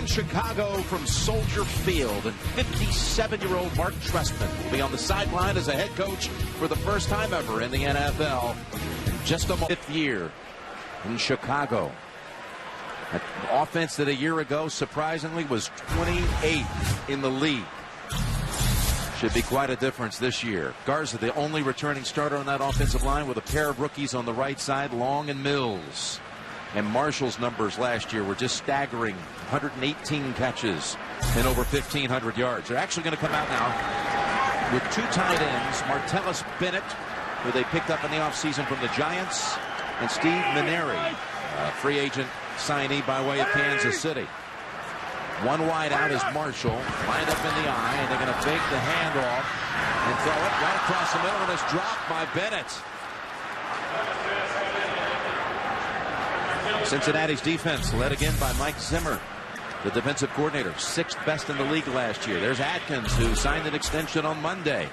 Chicago from Soldier Field, and 57-year-old Mark Trestman will be on the sideline as a head coach for the first time ever in the NFL. Just a fifth year in Chicago. An offense that a year ago, surprisingly, was 28th in the league. Should be quite a difference this year. Garza, the only returning starter on that offensive line, with a pair of rookies on the right side, Long and Mills. And Marshall's numbers last year were just staggering. 118 catches and over 1,500 yards. They're actually going to come out now with two tight ends, Martellus Bennett, who they picked up in the offseason from the Giants, and Steve Maneri, a free agent signee by way of Kansas City. One wide out is Marshall, lined up in the eye, and they're going to fake the handoff and throw it right across the middle, and it's dropped by Bennett. Cincinnati's defense led again by Mike Zimmer, the defensive coordinator, 6th best in the league last year. There's Atkins, who signed an extension on Monday.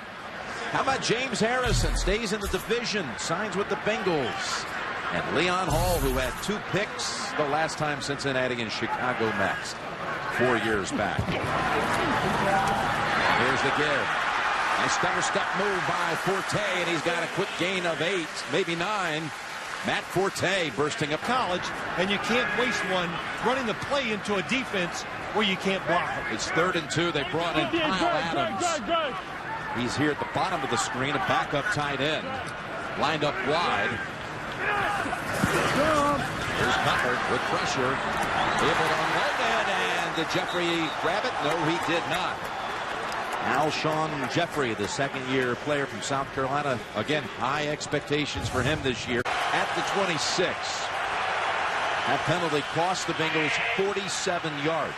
How about James Harrison? Stays in the division, signs with the Bengals. And Leon Hall, who had 2 picks the last time Cincinnati and Chicago met 4 years back. Here's the give. A stutter step move by Forte, and he's got a quick gain of 8, maybe 9. Matt Forte bursting up college, and you can't waste one running the play into a defense where you can't block it. It's 3rd and 2. They brought in Kyle Adams. He's here at the bottom of the screen, a backup tight end, lined up wide. Here's Cutler with pressure, able to unload it, and did Jeffrey grab it? No, he did not. Alshon Jeffrey, the second-year player from South Carolina. Again, high expectations for him this year. At the 26. That penalty cost the Bengals 47 yards.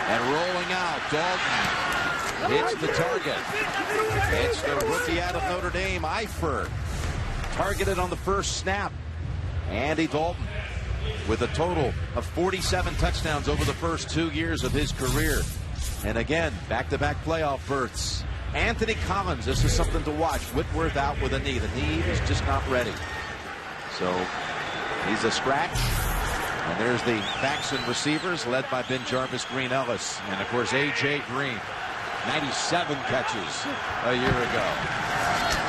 And rolling out, Dalton hits the target. It's the rookie out of Notre Dame, Eifert, targeted on the first snap. Andy Dalton with a total of 47 touchdowns over the first 2 years of his career. And again, back-to-back playoff berths. Anthony Collins, this is something to watch. Whitworth out with a knee. The knee is just not ready. So he's a scratch. And there's the backs and receivers led by Ben Jarvis, Green Ellis. And of course, A.J. Green, 97 catches a year ago.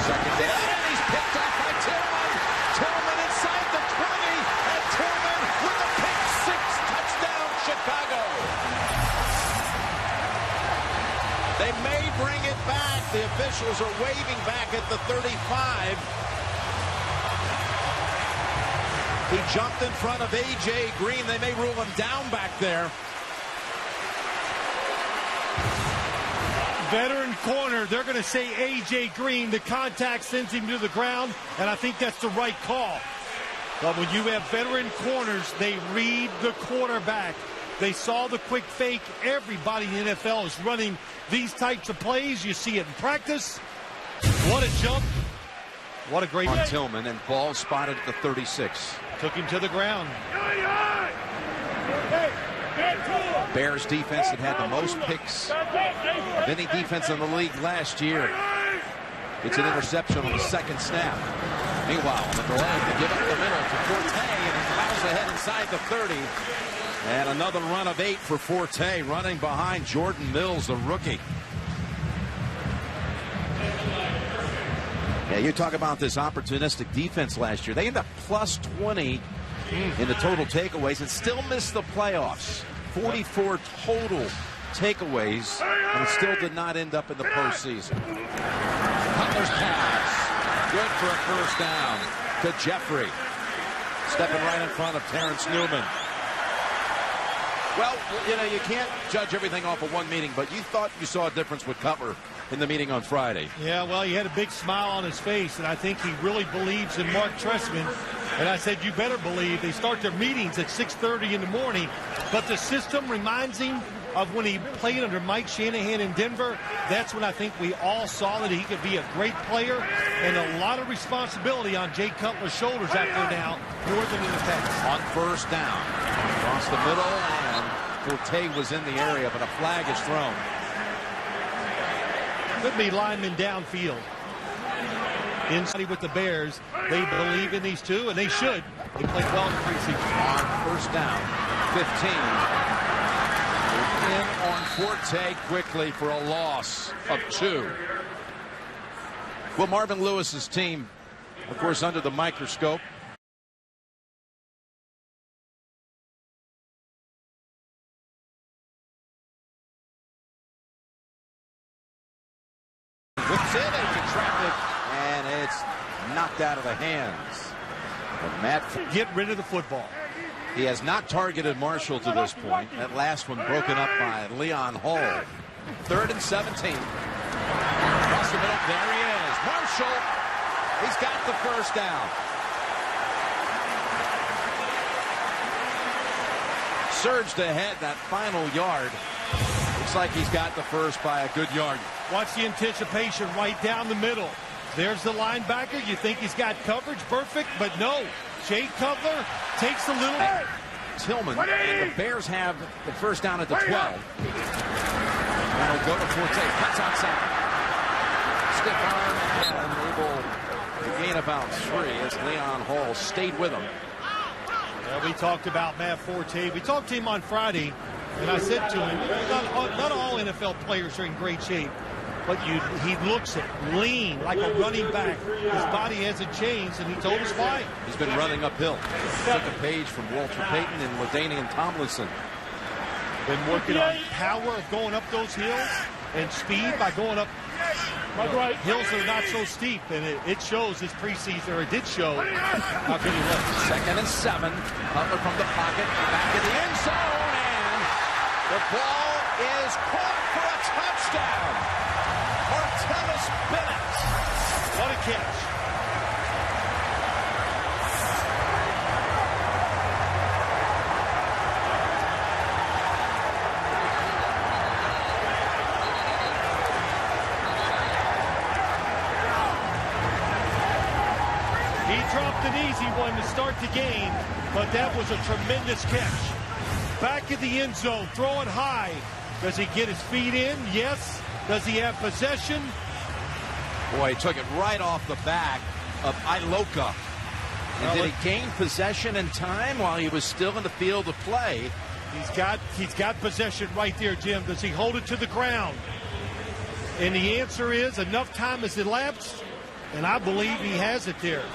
Second down, and he's picked off by Tillman. Tillman inside the 20, and Tillman with a pick six, touchdown Chicago. They may bring it back. The officials are waving back at the 35. He jumped in front of A.J. Green. They may rule him down back there. Veteran corner. They're going to say A.J. Green. The contact sends him to the ground, and I think that's the right call. But when you have veteran corners, they read the quarterback. They saw the quick fake. Everybody in the NFL is running these types of plays. You see it in practice. What a jump. What a great... On Tillman, and ball spotted at the 36. Took him to the ground. Bears defense that had the most picks of any defense in the league last year. It's an interception on the second snap. Meanwhile, the delay to give up the middle to Forte, and he flies ahead inside the 30. And another run of 8 for Forte, running behind Jordan Mills, the rookie. Yeah, you talk about this opportunistic defense last year. They ended up plus 20 in the total takeaways and still missed the playoffs. 44 total takeaways, and it still did not end up in the postseason. Cutler's pass, good for a first down to Jeffrey. Stepping right in front of Terrence Newman. Well, you know, you can't judge everything off of one meeting, but you thought you saw a difference with Cutler in the meeting on Friday. Yeah, well, he had a big smile on his face, and I think he really believes in Mark Trestman. And I said, you better believe. They start their meetings at 6:30 in the morning, but the system reminds him of when he played under Mike Shanahan in Denver. That's when I think we all saw that he could be a great player, and a lot of responsibility on Jay Cutler's shoulders out there now, more than in the past. On first down, across the middle, and Forte was in the area, but a flag is thrown. Could be linemen downfield. Inside with the Bears, they believe in these two, and they should. They played well in the preseason. On first down. 15. In on Forte quickly for a loss of 2. Well, Marvin Lewis's team, of course, under the microscope. Whips in, it's traffic, and it's knocked out of the hands of Matt. Get rid of the football. He has not targeted Marshall to this point. That last one broken up by Leon Hall. 3rd and 17. Across the middle, there he is. Marshall, he's got the first down. Surged ahead that final yard. Looks like he's got the first by a good yard. Watch the anticipation right down the middle. There's the linebacker. You think he's got coverage perfect, but no. Jay Cutler takes a little. Tillman, and the Bears have the first down at the 12. That'll go to Forte. Cuts outside. Stiff arm and able to gain about 3 as Leon Hall stayed with him. Well, we talked about Matt Forte. We talked to him on Friday, and I said to him, not all NFL players are in great shape. But he looks it lean like a running back. His body hasn't changed, and he told us why. He's been running uphill. Took a page from Walter Payton and LaDainian Tomlinson. Been working on power of going up those hills and speed by going up hills that are not so steep. And it shows this preseason, or it did show how good he was. 2nd and 7. Cutler from the pocket, back in the end zone, and the ball is caught for a touchdown. Martellus Bennett. What a catch. He dropped an easy one to start the game, but that was a tremendous catch. Back in the end zone, throwing high. Does he get his feet in? Yes. Does he have possession? Boy, he took it right off the back of Iloka. And did he gain possession in time while he was still in the field of play? He's got possession right there, Jim. Does he hold it to the ground? And the answer is enough time has elapsed, and I believe he has it there.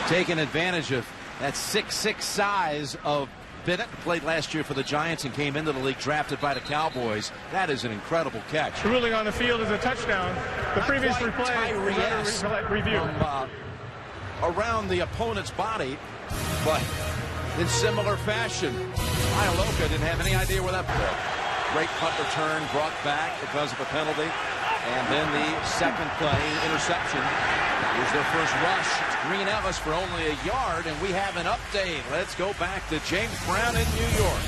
Taking advantage of that 6'6" size of Bennett, played last year for the Giants and came into the league drafted by the Cowboys. That is an incredible catch. The ruling on the field is a touchdown. The previous replay review. From, around the opponent's body, but in similar fashion. Iloka didn't have any idea where that was. Great punt return brought back because of a penalty. And then the second play, interception. Here's their first rush. It's Green Ellis for only a yard, and we have an update. Let's go back to James Brown in New York.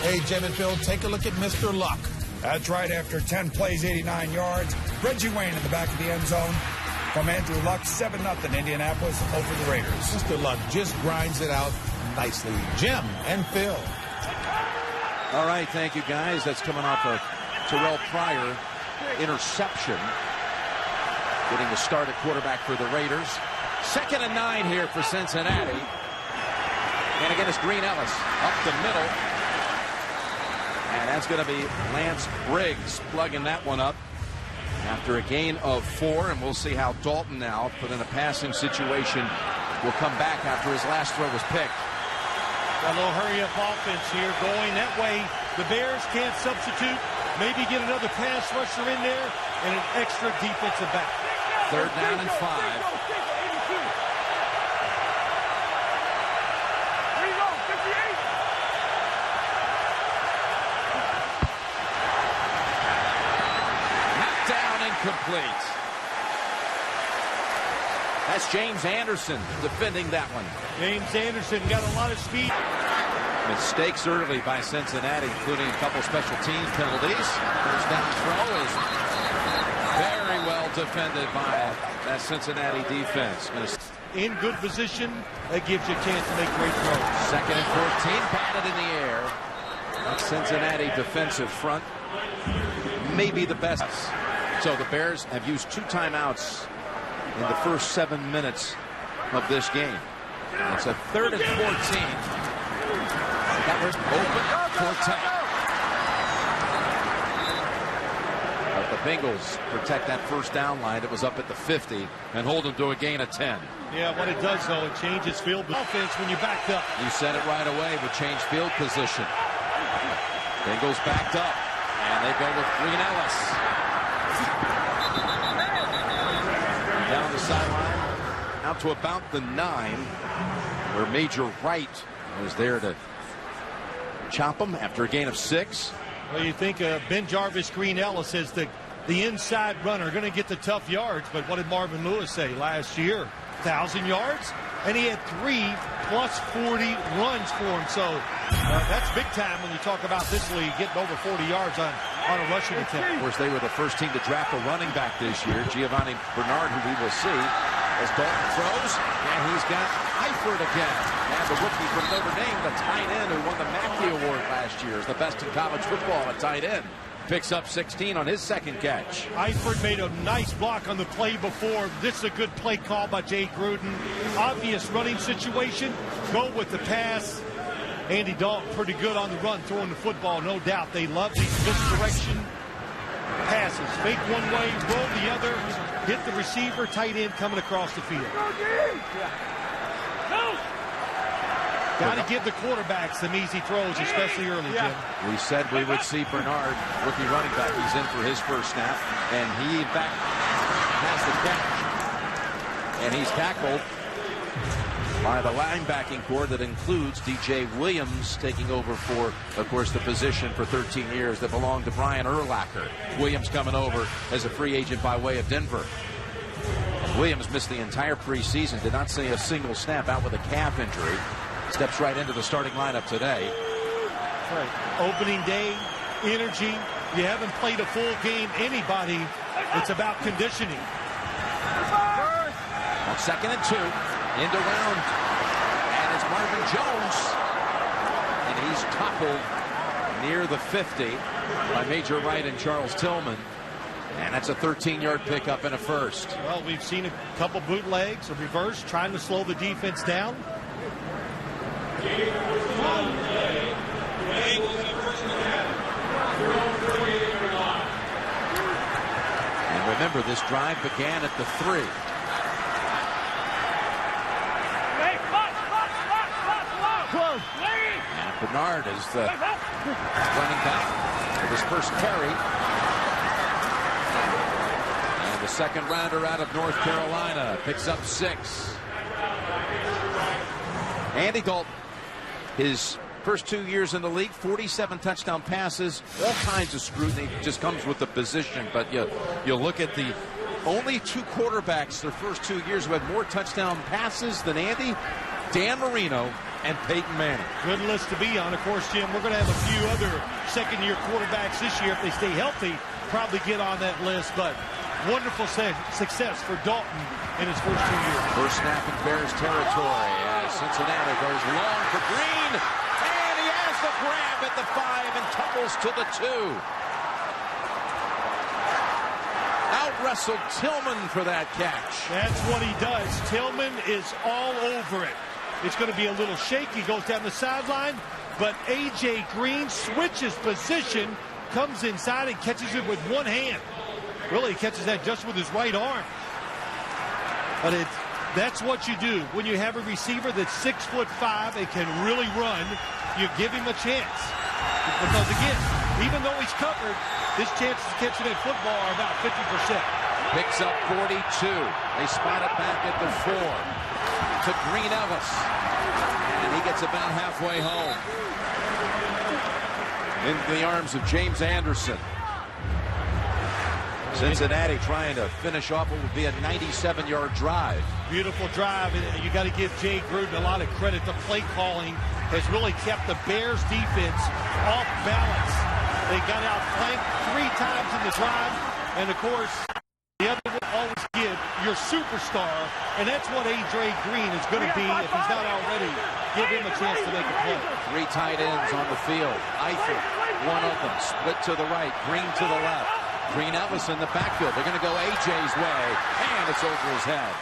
Hey, Jim and Phil, take a look at Mr. Luck. That's right, after 10 plays, 89 yards. Reggie Wayne in the back of the end zone. From Andrew Luck, 7-0 Indianapolis over the Raiders. Mr. Luck just grinds it out nicely. Jim and Phil. All right, thank you, guys. That's coming off a Terrell Pryor interception. Getting the start at quarterback for the Raiders. 2nd and 9 here for Cincinnati. And again, it's Green Ellis up the middle. And that's going to be Lance Briggs plugging that one up after a gain of 4. And we'll see how Dalton now, put in a passing situation, will come back after his last throw was picked. A little hurry-up offense here going that way. The Bears can't substitute. Maybe get another pass rusher in there and an extra defensive back. 3rd down and 5. Knocked down, incomplete. That's James Anderson defending that one. James Anderson got a lot of speed. Mistakes early by Cincinnati, including a couple special teams penalties. First down throw is very well defended by that Cincinnati defense. In good position, that gives you a chance to make great throws. 2nd and 14, batted in the air. That Cincinnati defensive front may be the best. So the Bears have used 2 timeouts in the first 7 minutes of this game. And it's a 3rd and 14. That was open for 10. But the Bengals protect that first down line that was up at the 50 and hold them to a gain of 10. Yeah, what it does, though, it changes field offense when you backed up. You said it right away with change field position. Bengals backed up, and they go with Green Ellis. Down the sideline, out to about the 9, where Major Wright was there to chop him after a gain of 6. Well, you think Ben Jarvis, Green Ellis as the inside runner, going to get the tough yards, but what did Marvin Lewis say last year? 1,000 yards, and he had 3 plus 40 runs for him. So that's big time when you talk about this league, getting over 40 yards on a rushing attempt. Of course, they were the first team to draft a running back this year, Giovanni Bernard, who we will see as Dalton throws, and he's got Eifert again. And the rookie from Notre Dame, the tight end who won the Mackey Award last year, is the best in college football at tight end. Picks up 16 on his second catch. Eifert made a nice block on the play before. This is a good play call by Jay Gruden. Obvious running situation. Go with the pass. Andy Dalton pretty good on the run, throwing the football, no doubt. They love these misdirection passes. Fake one way, roll the other, hit the receiver, tight end coming across the field. Got to give the quarterbacks some easy throws, especially early, Jim. We said we would see Bernard, rookie running back. He's in for his first snap, and he, in fact, has the catch. And he's tackled by the linebacking core that includes DJ Williams, taking over for, of course, the position for 13 years that belonged to Brian Urlacher. Williams coming over as a free agent by way of Denver. Williams missed the entire preseason, did not see a single snap, out with a calf injury. Steps right into the starting lineup today. Right. Opening day, energy. You haven't played a full game. Anybody, it's about conditioning. On 2nd and 2, end around, and it's Marvin Jones, and he's toppled near the 50 by Major Wright and Charles Tillman. And that's a 13-yard pickup and a first. Well, we've seen a couple bootlegs, a reverse, trying to slow the defense down. And remember, this drive began at the 3. And Bernard is the running back with his first carry. And the second rounder out of North Carolina picks up 6. Andy Dalton, his first 2 years in the league, 47 touchdown passes, all kinds of scrutiny, just comes with the position. But you look at the only 2 quarterbacks their first 2 years who had more touchdown passes than Andy, Dan Marino and Peyton Manning. Good list to be on. Of course, Jim, we're going to have a few other second-year quarterbacks this year. If they stay healthy, probably get on that list. But wonderful success for Dalton in his first 2 years. First snap in Bears territory as Cincinnati goes long for Green. And he has the grab at the 5 and tumbles to the 2. Out-wrestled Tillman for that catch. That's what he does. Tillman is all over it. It's going to be a little shaky, goes down the sideline, but A.J. Green switches position, comes inside and catches it with one hand. Really, he catches that just with his right arm. But that's what you do. When you have a receiver that's 6'5" and can really run, you give him a chance. Because, again, even though he's covered, his chances of catching that football are about 50%. Picks up 42. They spot it back at the 4 to Green Ellis. And he gets about halfway home. Into the arms of James Anderson. Cincinnati trying to finish off what would be a 97-yard drive. Beautiful drive, and you got to give Jay Gruden a lot of credit. The play calling has really kept the Bears defense off balance. They got outflanked 3 times in the drive, and of course, the other will always give your superstar, and that's what A.J. Green is going to be if he's not already. Give him a chance to make a play. 3 tight ends on the field. Eifert, one of them, split to the right, Green to the left. Green Ellis in the backfield. They're going to go A.J.'s way, and it's over his head.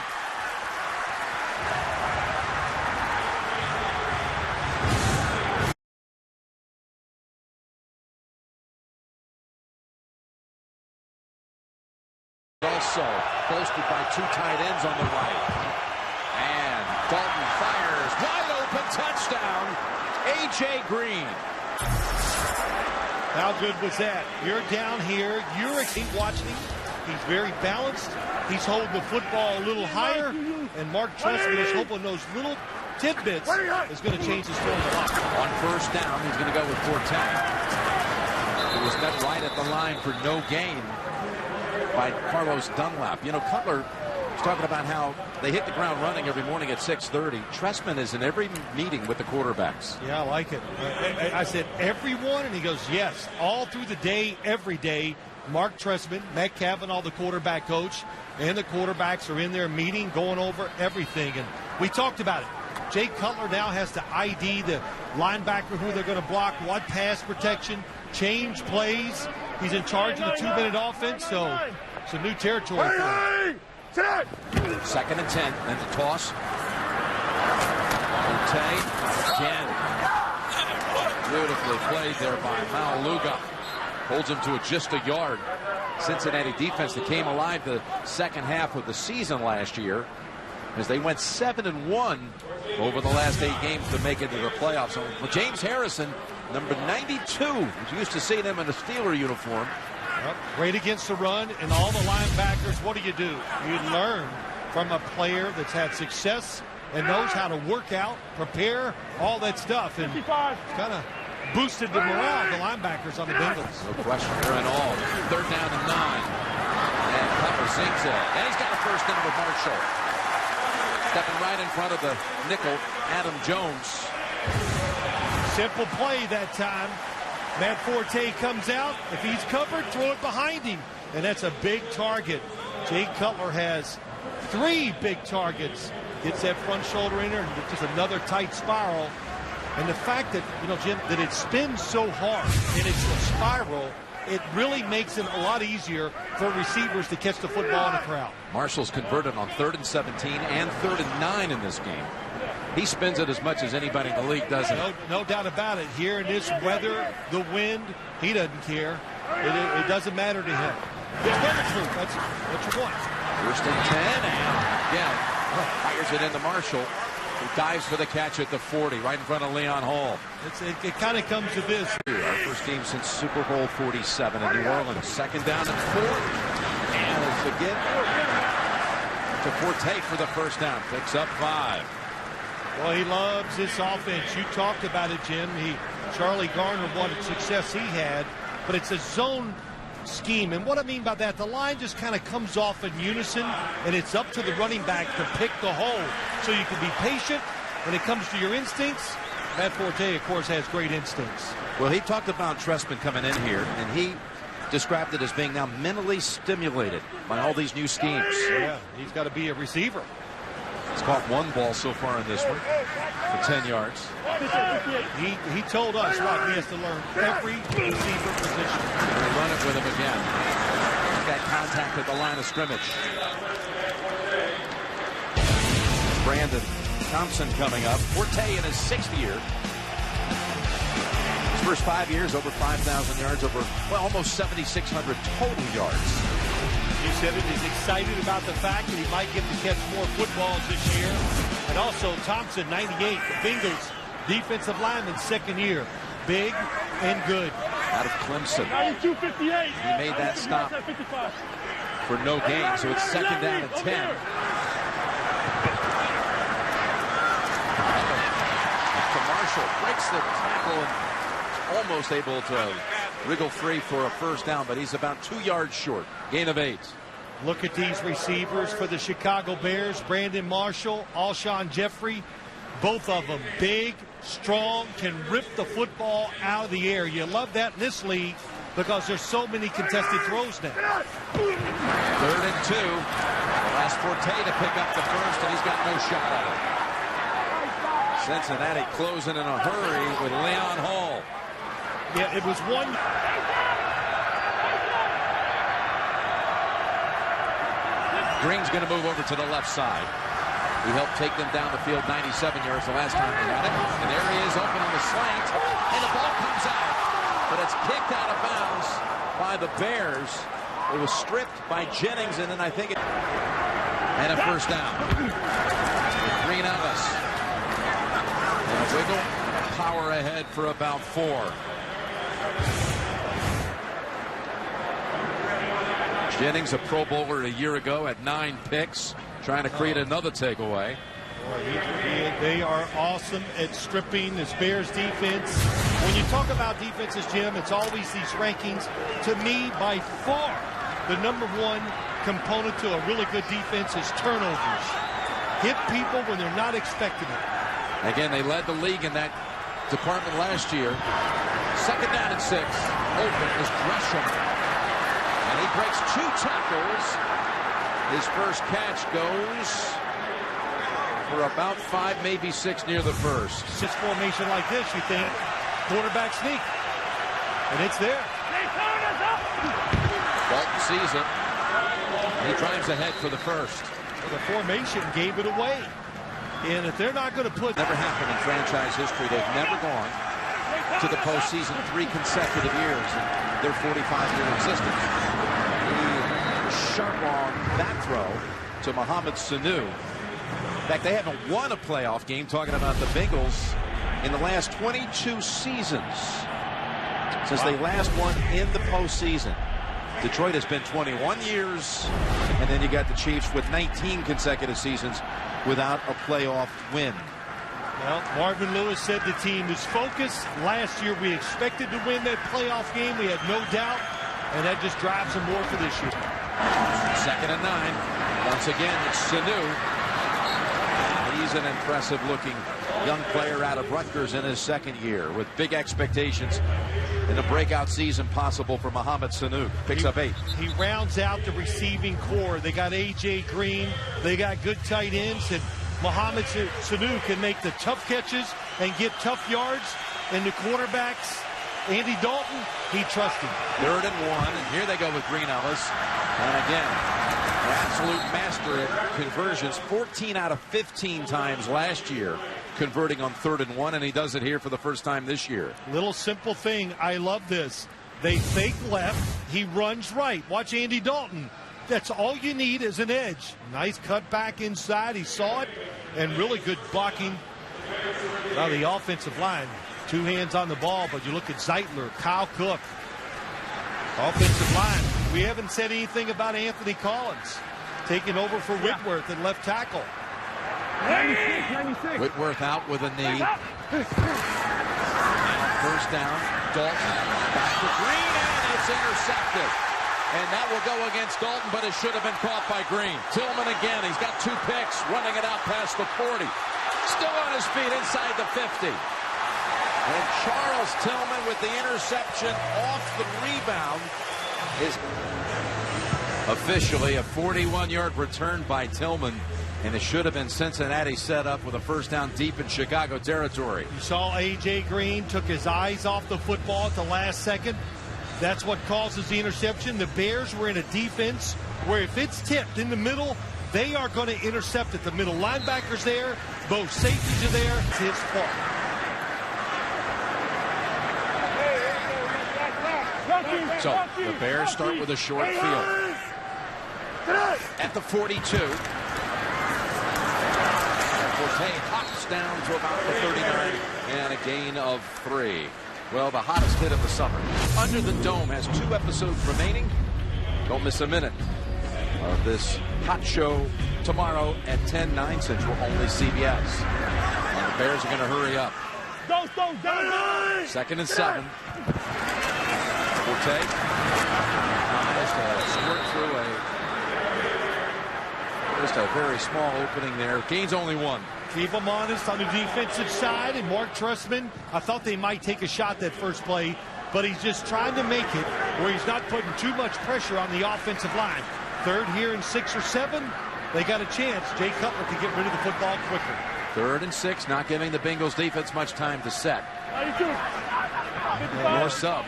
also bolstered by two tight ends on the right. And Dalton fires. Wide open touchdown. A.J. Green. How good was that? You're down here. You're watching him. He's very balanced. He's holding the football a little higher. And Mark Trestman is hoping those little tidbits is going to change his throwing a lot. On first down, he's going to go with Forte. He was met right at the line for no gain by Carlos Dunlap. You know, Cutler was talking about how they hit the ground running every morning at 6:30. Trestman is in every meeting with the quarterbacks. Yeah, I like it. I said everyone, and he goes, yes, all through the day, every day. Mark Trestman, Matt Cavanaugh, the quarterback coach, and the quarterbacks are in there meeting, going over everything. And we talked about it. Jay Cutler now has to ID the linebacker who they're going to block, what pass protection, change plays. He's in charge of the 2-minute offense, so it's a new territory for him. 2nd and 10, and the toss. Forte again. Beautifully played there by Mauluga. Holds him to just a yard. Cincinnati defense that came alive the second half of the season last year as they went 7-1 over the last 8 games to make it to the playoffs. So James Harrison, number 92, was used to seeing him in a Steeler uniform. Yep. Great against the run, and all the linebackers, what do? You learn from a player that's had success and knows how to work out, prepare, all that stuff. And kind of boosted the morale of the linebackers on the Bengals. No question, they're in all. 3rd down and 9. And Cutler sinks it. And he's got a first down with Marshall. Stepping right in front of the nickel, Adam Jones. Simple play that time. Matt Forte comes out. If he's covered, throw it behind him. And that's a big target. Jay Cutler has 3 big targets. Gets that front shoulder in there and just another tight spiral. And the fact that, you know, Jim, that it spins so hard and it's a spiral, it really makes it a lot easier for receivers to catch the football in the crowd. Marshall's converted on 3rd and 17 and 3rd and 9 in this game. He spins it as much as anybody in the league, doesn't he? No doubt about it. Here in this weather, the wind, he doesn't care. It doesn't matter to him. That's what you want. 1st and 10, and again, fires it into Marshall, who dives for the catch at the 40, right in front of Leon Hall. It kind of comes to this. Our first team since Super Bowl 47 in New Orleans. 2nd down and 4. And it's again to Forte for the first down. Picks up 5. Well, he loves this offense. You talked about it, Jim. Charlie Garner, what success he had, but it's a zone scheme. And what I mean by that, the line just kind of comes off in unison, and it's up to the running back to pick the hole. So you can be patient when it comes to your instincts. Matt Forte, of course, has great instincts. Well, he talked about Trestman coming in here, and he described it as being now mentally stimulated by all these new schemes. Yeah, he's got to be a receiver. He's caught 1 ball so far in this one for 10 yards. He told us what he has to learn every receiver position. They run it with him again. Got contact at the line of scrimmage. Brandon Thompson coming up. Forte in his 6th year. His first 5 years, over 5,000 yards, over, well, almost 7,600 total yards. You said it. He's excited about the fact that he might get to catch more footballs this year. And also Thompson, 98, the Bengals defensive lineman, 2nd year. Big and good. Out of Clemson. He made that stop for no gain, so it's 2nd down and 10. To Marshall, breaks the tackle and almost able to wriggle free for a first down, but he's about 2 yards short. Gain of 8. Look at these receivers for the Chicago Bears. Brandon Marshall, Alshon Jeffrey, both of them big, strong, can rip the football out of the air. You love that in this league because there's so many contested throws now. 3rd and 2. Last Forte to pick up the first, and he's got no shot at it. Cincinnati closing in a hurry with Leon Hall. Yeah, it was one. Green's going to move over to the left side. He helped take them down the field 97 yards the last time they ran it. And there he is open on the slant. And the ball comes out. But it's kicked out of bounds by the Bears. It was stripped by Jennings, and then I think and a first down. Green Ellis. And a wiggle. Power ahead for about 4. Jennings, a Pro Bowler a year ago, at 9 picks, trying to create another takeaway. They are awesome at stripping this Bears defense. When you talk about defenses, Jim, it's always these rankings. To me, by far, the #1 component to a really good defense is turnovers. Hit people when they're not expecting it. Again, they led the league in that department last year. 2nd down and 6. Open is Gresham. And he breaks 2 tackles. His first catch goes for about 5, maybe 6 near the first. 6 formation like this, you think quarterback sneak. And it's there. Dalton sees it. He drives ahead for the first. Well, the formation gave it away. And if they're not going to put... Never happened in franchise history. They've never gone to the postseason 3 consecutive years in their 45-year existence. He sharp on that throw to Mohamed Sanu. In fact, they haven't won a playoff game, talking about the Bengals, in the last 22 seasons since they last won in the postseason. Detroit has been 21 years, and then you got the Chiefs with 19 consecutive seasons without a playoff win. Well, Marvin Lewis said the team is focused. Last year we expected to win that playoff game. We had no doubt, and that just drives them more for this year. 2nd and 9. Once again, it's Sanu. He's an impressive-looking young player out of Rutgers in his 2nd year, with big expectations in a breakout season possible for Mohamed Sanu. Picks up 8. He rounds out the receiving core. They got A.J. Green. They got good tight ends, and Mohamed Sanu can make the tough catches and get tough yards. And the quarterbacks, Andy Dalton, he trusts him. 3rd and 1, and here they go with Green Ellis. And again, an absolute master at conversions. 14 out of 15 times last year converting on 3rd and 1, and he does it here for the first time this year. Little simple thing. I love this. They fake left. He runs right. Watch Andy Dalton. That's all you need is an edge. Nice cut back inside. He saw it, and really good blocking by the offensive line. 2 hands on the ball, but you look at Zeitler, Kyle Cook. Offensive line. We haven't said anything about Anthony Collins taking over for Whitworth at left tackle. 96. Whitworth out with a knee. First down. Dalton back to Green, and it's intercepted. And that will go against Dalton, but it should have been caught by Green. Tillman again. He's got 2 picks, running it out past the 40. Still on his feet inside the 50. And Charles Tillman with the interception off the rebound is officially a 41-yard return by Tillman. And it should have been Cincinnati set up with a first down deep in Chicago territory. You saw A.J. Green took his eyes off the football at the last second. That's what causes the interception. The Bears were in a defense where if it's tipped in the middle, they are going to intercept at the middle. Linebackers there, both safeties are there. It's his fault. So the Bears start with a short field. At the 42. Forte hops down to about the 39 and a gain of 3. Well, the hottest hit of the summer. Under the Dome has 2 episodes remaining. Don't miss a minute of this hot show tomorrow at 10/9 Central, only CBS. And the Bears are going to hurry up. 2nd and 7. Forte. Squirt through just a very small opening there. Gains only 1. Keep them honest on the defensive side. And Mark Trestman, I thought they might take a shot that first play, but he's just trying to make it where he's not putting too much pressure on the offensive line. 3rd here and 6 or 7. They got a chance. Jay Cutler to get rid of the football quicker. 3rd and 6, not giving the Bengals defense much time to set. 92. More sub.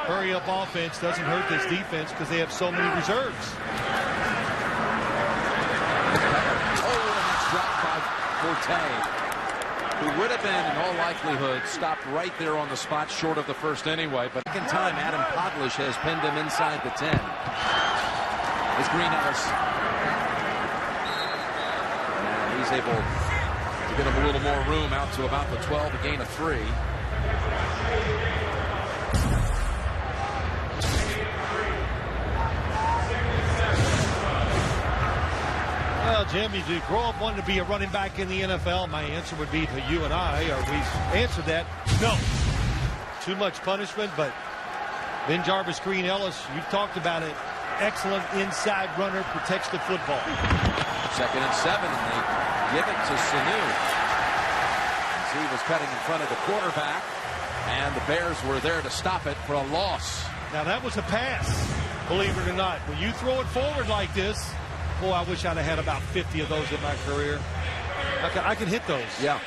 Hurry up offense doesn't hurt this defense because they have so many reserves. Dropped by Forte, who would have been, in all likelihood, stopped right there on the spot short of the first anyway. But second time, Adam Podlish has pinned him inside the 10. is Green Ellis. And he's able to get him a little more room out to about the 12, a gain of 3. Well, Jim, you grow up wanting to be a running back in the NFL. My answer would be to you and I, or we answered that, no. Too much punishment, but Ben Jarvis, Green Ellis, you've talked about it. Excellent inside runner, protects the football. 2nd and 7, and they give it to Sanu. He was cutting in front of the quarterback, and the Bears were there to stop it for a loss. Now, that was a pass, believe it or not. When you throw it forward like this, boy, I wish I'd have had about 50 of those in my career. I can hit those. Yeah.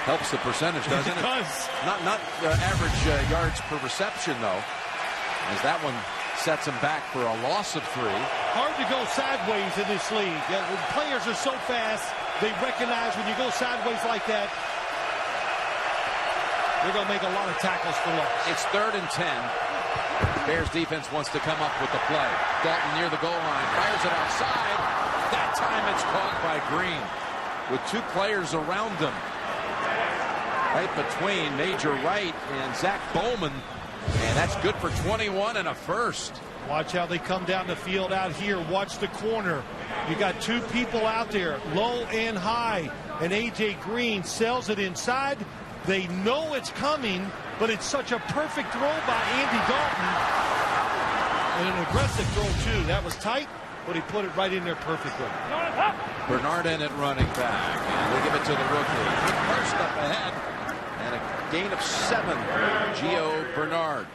Helps the percentage, doesn't it? It does. Not average yards per reception, though, as that one sets him back for a loss of 3. Hard to go sideways in this league. The players are so fast, they recognize when you go sideways like that, they're going to make a lot of tackles for loss. It's 3rd and 10. Bears defense wants to come up with the play. Dalton near the goal line, fires it outside. That time it's caught by Green with 2 players around him. Right between Major Wright and Zach Bowman. And that's good for 21 and a first. Watch how they come down the field out here. Watch the corner. You got 2 people out there, low and high. And A.J. Green sells it inside. They know it's coming, but it's such a perfect throw by Andy Dalton. And an aggressive throw, too. That was tight, but he put it right in there perfectly. Bernard in at running back. And they give it to the rookie. First up ahead. And a gain of 7 for Gio Bernard.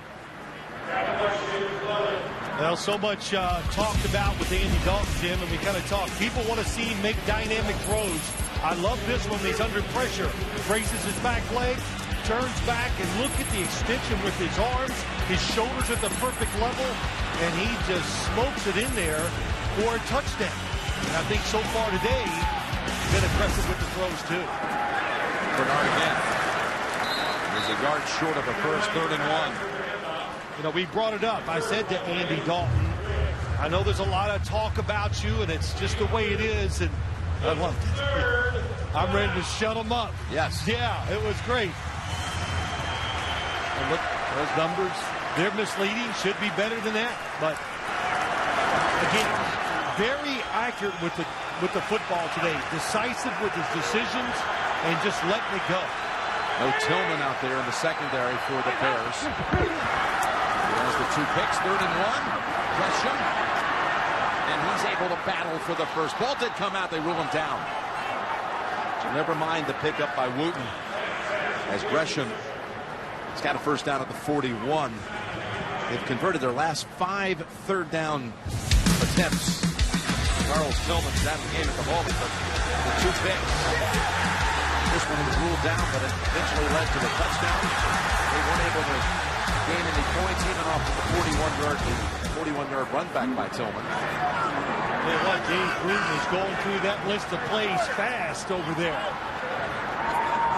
Well, so much talked about with Andy Dalton, Jim, and we kind of talked. People want to see him make dynamic throws. I love this one. He's under pressure. Braces his back leg, turns back, and look at the extension with his arms. His shoulders at the perfect level, and he just smokes it in there for a touchdown. And I think so far today, he's been aggressive with the throws, too. Bernard again. He's a yard short of a first, 3rd and 1. You know, we brought it up. I said to Andy Dalton, I know there's a lot of talk about you, and it's just the way it is, and I love it. I'm ready to shut him up. Yes. Yeah, it was great. And look, those numbers, they're misleading. Should be better than that. But, again, very accurate with the football today. Decisive with his decisions and just letting it go. No Tillman out there in the secondary for the Bears. He has the 2 picks, 3rd and 1. Gresham. And he's able to battle for the first. Ball did come out. They rule him down. So never mind the pickup by Wooten. As Gresham has got a first down at the 41. They've converted their last 5 3rd down attempts. Charles Tillman's out of the game at the moment, but the 2 picks. This one was ruled down, but it eventually led to the touchdown. They weren't able to gain any points, even off of the 41-yard run back by Tillman. You know what, James Green is going through that list of plays fast over there.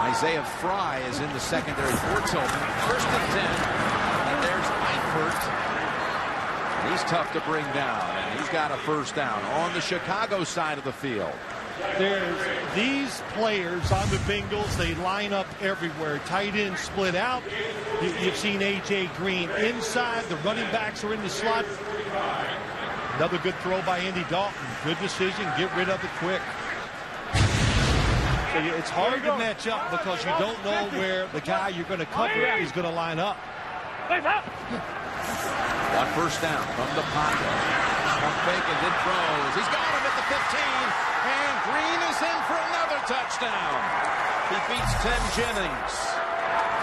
Isaiah Fry is in the secondary for Tillman. 1st and 10, and there's Eifert. He's tough to bring down, and he's got a first down on the Chicago side of the field. There's these players on the Bengals. They line up everywhere. Tight end split out. You've seen A.J. Green inside. The running backs are in the slot. Another good throw by Andy Dalton. Good decision. Get rid of it quick. So it's hard to match up because you don't know where the guy you're going to cover is going to line up. One first down from the pocket. Pump fake and then throws. He's got him at the 15. And Green is in for another touchdown. He beats Tim Jennings.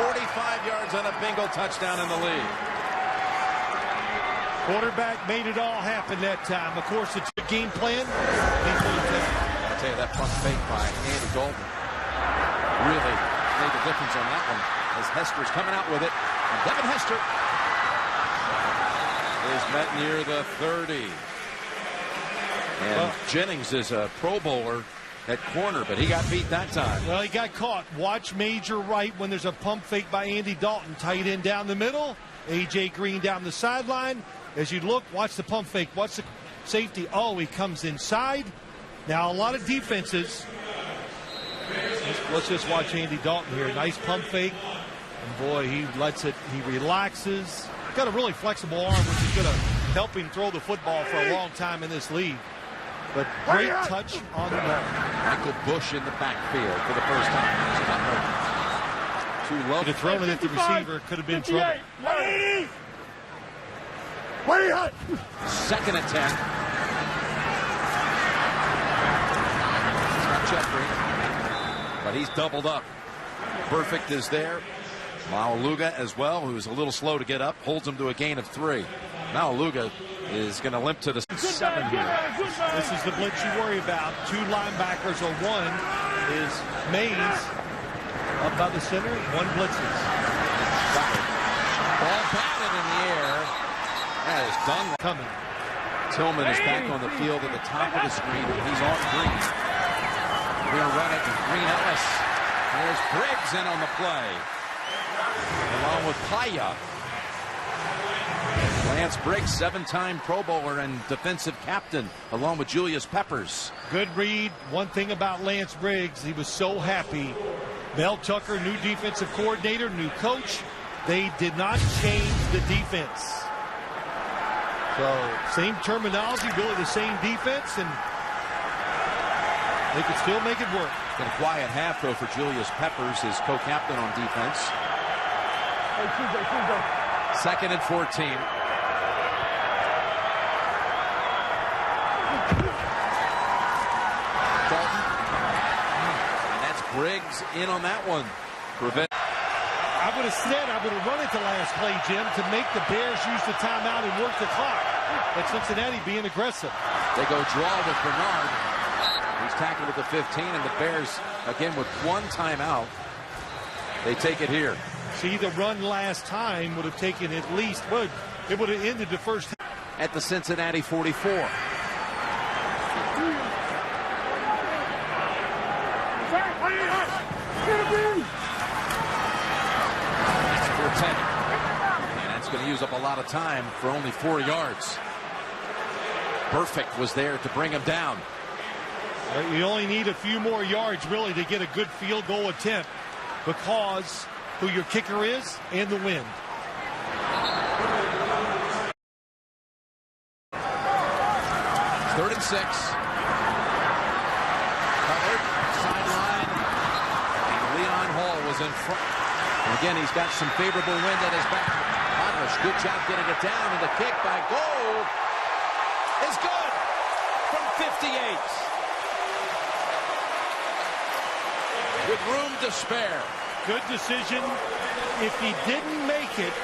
45 yards on a Bengal touchdown in the league. Quarterback made it all happen that time. Of course, it's a game plan. I'll tell you, that pump fake by Andy Dalton really made a difference on that one. As Hester's coming out with it. And Devin Hester is met near the 30. And Jennings is a Pro Bowler at corner, but he got beat that time. Well, he got caught. Watch Major Wright when there's a pump fake by Andy Dalton. Tight end down the middle. A.J. Green down the sideline. As you look, watch the pump fake. Watch safety. Oh, he comes inside. Now, a lot of defenses. Let's just watch Andy Dalton here. Nice pump fake. And boy, he lets it. He relaxes. Got a really flexible arm, which is going to help him throw the football for a long time in this league. But great touch on the ball. Michael Bush in the backfield for the first time. Too low. Could have thrown it at the receiver. Could have been trouble. 180. Second and 10. It's not Jeffrey, but he's doubled up. Perfect is there. Maualuga as well, who's a little slow to get up, holds him to a gain of 3. Maualuga is going to limp to the 7 here. This is the blitz you worry about. 2 linebackers, or 1 is Mays up by the center. 1 blitzes. Ball batted in the air. That is done. Coming. Tillman is back on the field at the top of the screen. He's off Green. We're going to run it with Green Ellis. There's Briggs in on the play, along with Paya. Lance Briggs, 7-time Pro Bowler and defensive captain, along with Julius Peppers. Good read. One thing about Lance Briggs, he was so happy. Mel Tucker, new defensive coordinator, new coach. They did not change the defense. So, same terminology, really the same defense, and they could still make it work. Been a quiet half, though, for Julius Peppers, his co-captain on defense. Second and 14. Dalton. And that's Briggs in on that one. I would have said I would have run it to last play, Jim, to make the Bears use the timeout and work the clock. But Cincinnati being aggressive. They go draw with Bernard. He's tackled at the 15, and the Bears, again, with 1 timeout. They take it here. See, the run last time would have taken at least, well, it would have ended the first. At the Cincinnati 44. And that's going to use up a lot of time for only 4 yards. Perfect was there to bring him down. You only need a few more yards, really, to get a good field goal attempt, because who your kicker is and the wind. Third and 6. Covered, sideline. Leon Hall was in front. And again, he's got some favorable wind at his back. Modric, good job getting it down, and the kick by Gold is good from 58. With room to spare. Good decision. If he didn't make it,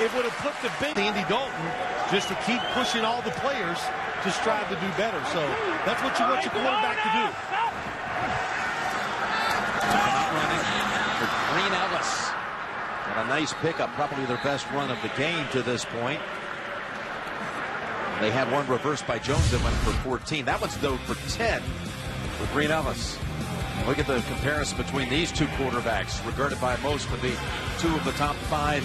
it would have put the big Andy Dalton just to keep pushing all the players to strive to do better. So that's what you want your quarterback to do. Green Ellis. And a nice pickup, probably their best run of the game to this point. They had one reversed by Jones that went for 14. That one's though for 10 for Green Ellis. Look at the comparison between these 2 quarterbacks, regarded by most to be 2 of the top 5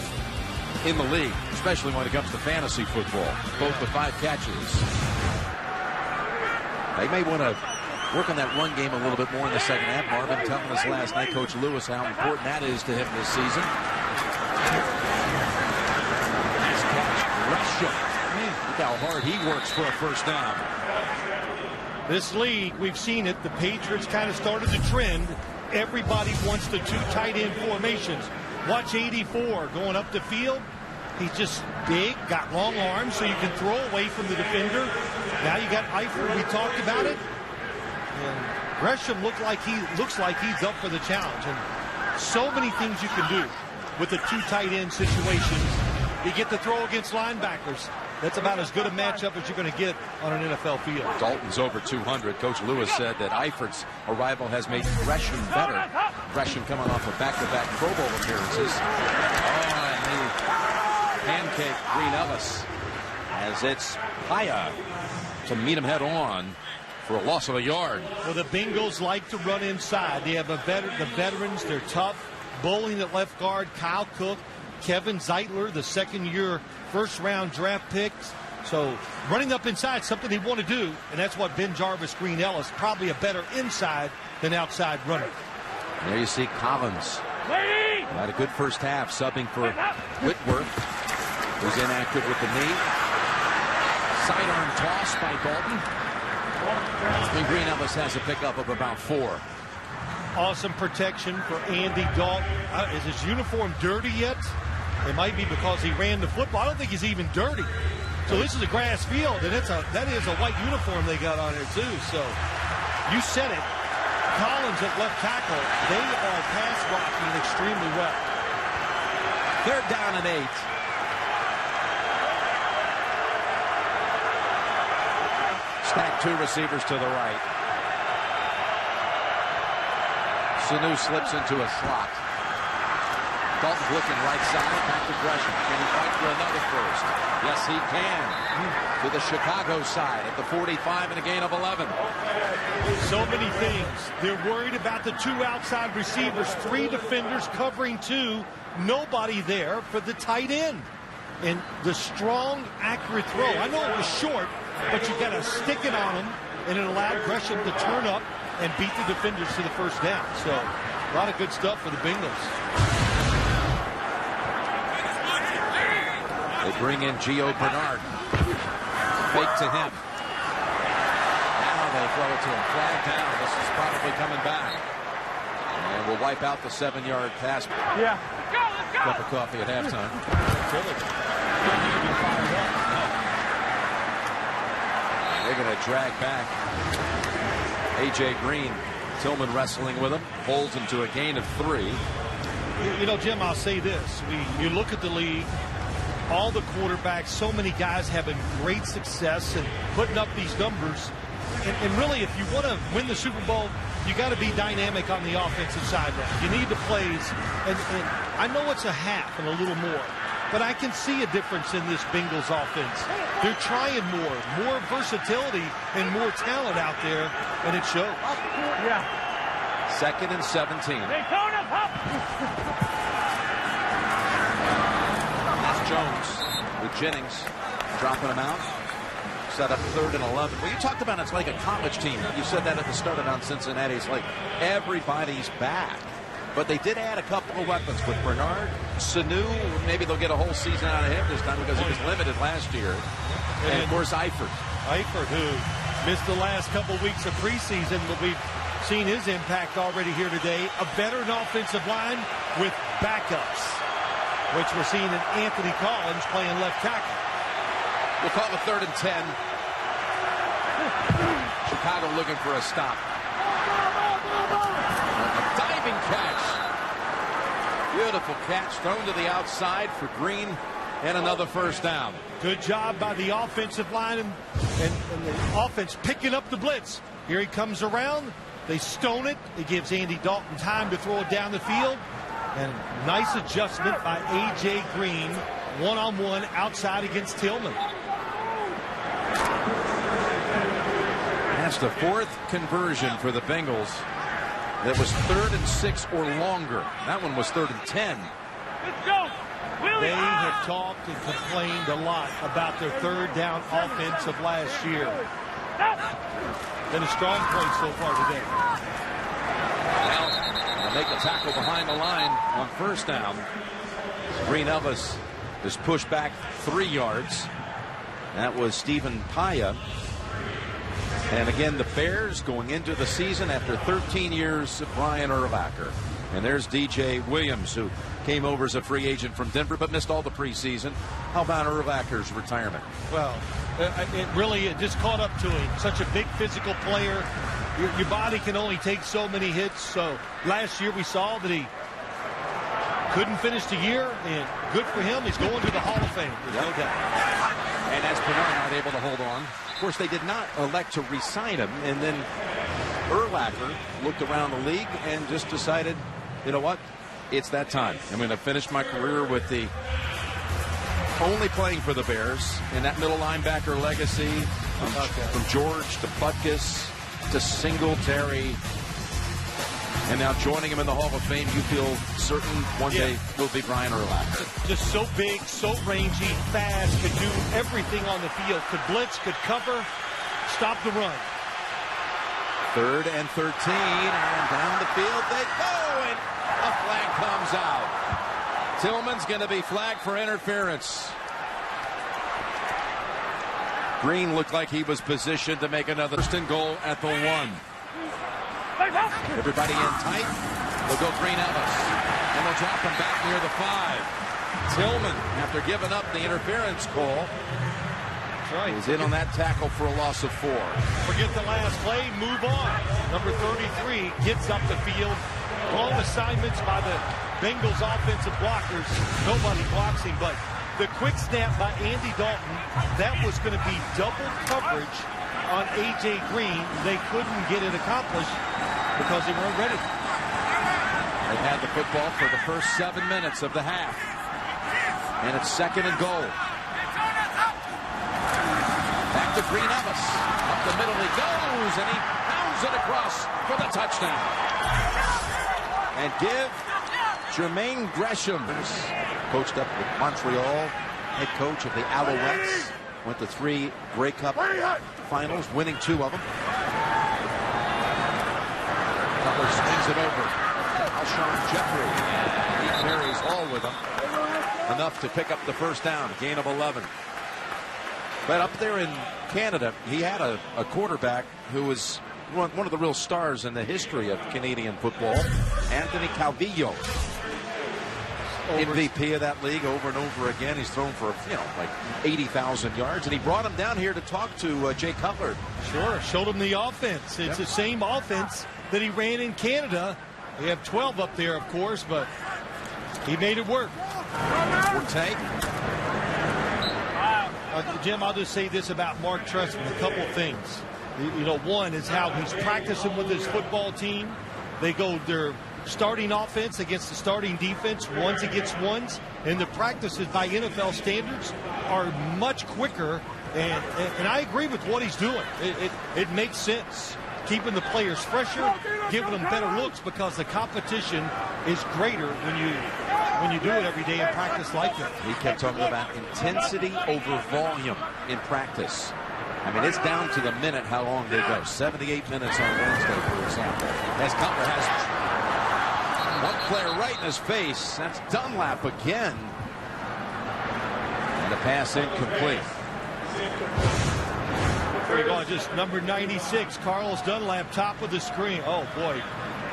in the league, especially when it comes to fantasy football. Both with 5 catches. They may want to work on that run game a little bit more in the second half. Marvin telling us last night, Coach Lewis, how important that is to him this season. Nice catch, Gresham. Look how hard he works for a first down. This league, we've seen it. The Patriots kind of started the trend. Everybody wants the 2 tight end formations. Watch 84 going up the field. He's just big, got long arms, so you can throw away from the defender. Now you got Eifert. We talked about it. And Gresham looks like he's up for the challenge. And so many things you can do with the 2 tight end situations. You get to throw against linebackers. That's about as good a matchup as you're going to get on an NFL field. Dalton's over 200. Coach Lewis said that Eifert's arrival has made Gresham better. Gresham coming off of back-to-back Pro Bowl appearances. Oh, and the pancake Green Ellis as it's Paya to meet him head on for a loss of a yard. Well, the Bengals like to run inside. They have the veterans. They're tough. Bowling at left guard, Kyle Cook, Kevin Zeitler, the second-year first-round draft picks. So running up inside, something they want to do, and that's what Ben Jarvis, Green Ellis, probably a better inside than outside runner. There you see Collins. Had a good first half, subbing for Whitworth, who's inactive with the knee. Sidearm toss by Dalton. And Green Ellis has a pickup of about 4. Awesome protection for Andy Dalton. Is his uniform dirty yet? It might be because he ran the football. I don't think he's even dirty. So this is a grass field, and that is a white uniform they got on there too. So you said it. Collins at left tackle. They are pass blocking extremely well. 3rd down and 8. Stack 2 receivers to the right. Sanu slips into a slot. Dalton looking right side, back to Gresham. Can he fight for another first? Yes, he can. To the Chicago side at the 45 and a gain of 11. So many things. They're worried about the 2 outside receivers, 3 defenders covering 2. Nobody there for the tight end. And the strong, accurate throw. I know it was short, but you got to stick it on him, and it allowed Gresham to turn up and beat the defenders to the first down. So a lot of good stuff for the Bengals. They bring in Gio Bernard. Fake to him. Now they throw it to him. Flag down. This is probably coming back. And we'll wipe out the 7-yard pass. Yeah. Cup of coffee at halftime. They're going to drag back A.J. Green. Tillman wrestling with him. Holds him to a gain of 3. You know, Jim, I'll say this. You look at the league, all the quarterbacks, so many guys having great success and putting up these numbers. And really, if you want to win the Super Bowl, you got to be dynamic on the offensive side. You need the plays. And I know it's a half and a little more, but I can see a difference in this Bengals offense. They're trying more versatility and more talent out there, and it shows. Yeah. 2nd and 17. That's Jones with Jennings dropping him out. Set up 3rd and 11. Well, you talked about it's like a college team. You said that at the start about Cincinnati. It's like everybody's back. But they did add a couple of weapons with Bernard, Sanu. Maybe they'll get a whole season out of him this time because he was limited last year. And of course, Eifert. Eifert, who missed the last couple weeks of preseason, but we've seen his impact already here today. A veteran offensive line with backups, which we're seeing in Anthony Collins playing left tackle. We'll call it 3rd and 10. Chicago looking for a stop. A diving catch. Beautiful catch thrown to the outside for Green and another first down. Good job by the offensive line and the offense picking up the blitz. Here he comes around. They stone it. It gives Andy Dalton time to throw it down the field. And nice adjustment by A.J. Green. One-on-one outside against Tillman. That's the 4th conversion for the Bengals. That was 3rd and 6 or longer. That one was 3rd and 10. Let's go. They have talked and complained a lot about their 3rd down offense of last year. Been a strong play so far today. Well, they'll make a tackle behind the line on 1st down. Green Ellis is pushed back 3 yards. That was Stephen Paya. And again, the Bears going into the season after 13 years of Brian Urlacher. And there's DJ Williams, who came over as a free agent from Denver but missed all the preseason. How about Urlacher's retirement? Well, it just caught up to him. Such a big physical player. Your body can only take so many hits. So last year we saw that he couldn't finish the year, and good for him. He's going to the Hall of Fame. There's no doubt. And as Bernard not able to hold on. Of course, they did not elect to re-sign him. And then Urlacher looked around the league and just decided, you know what? It's that time. I'm going to finish my career with the only playing for the Bears in that middle linebacker legacy from George to Butkus to Singletary. And now joining him in the Hall of Fame, you feel certain one day will be Brian Urlacher. Just so big, so rangy, fast, could do everything on the field. Could blitz, could cover, stop the run. 3rd and 13, and down the field they go, and a flag comes out. Tillman's going to be flagged for interference. Green looked like he was positioned to make another 1st and goal at the 1. Everybody in tight. They'll go Green Ellis, and they'll drop him back near the 5. Tillman, after giving up the interference call, is in on that tackle for a loss of 4. Forget the last play, move on. Number 33 gets up the field. Long assignments by the Bengals offensive blockers. Nobody blocks him, but the quick snap by Andy Dalton, that was going to be double coverage on A.J. Green. They couldn't get it accomplished because they weren't ready. They had the football for the first 7 minutes of the half. And it's 2nd and goal. Back to Green Ellis. Up the middle he goes, and he pounds it across for the touchdown. And give Jermaine Gresham, coached up with Montreal, head coach of the Alouettes, went to 3 Grey Cup finals, winning 2 of them. Cutler swings it over. Alshon Jeffrey. He carries all with him. Enough to pick up the 1st down, gain of 11. But up there in Canada, he had a quarterback who was one of the real stars in the history of Canadian football, Anthony Calvillo. MVP of that league over and over again. He's thrown for, like 80,000 yards, and he brought him down here to talk to Jay Cutler. Sure, showed him the offense. It's the same offense that he ran in Canada. They have 12 up there, of course, but he made it work. Forte. Jim, I'll just say this about Mark Trestman, a couple things. One is how he's practicing with his football team. They go their starting offense against the starting defense, ones against ones, and the practices by NFL standards are much quicker, and I agree with what he's doing. It makes sense. Keeping the players fresher, giving them better looks, because the competition is greater when you do it every day in practice like that. He kept talking about intensity over volume in practice. I mean, it's down to the minute how long they go. 78 minutes on Wednesday, for example. As Cutler has one player right in his face. That's Dunlap again. And the pass incomplete. There you go, just number 96, Carlos Dunlap, top of the screen. Oh, boy.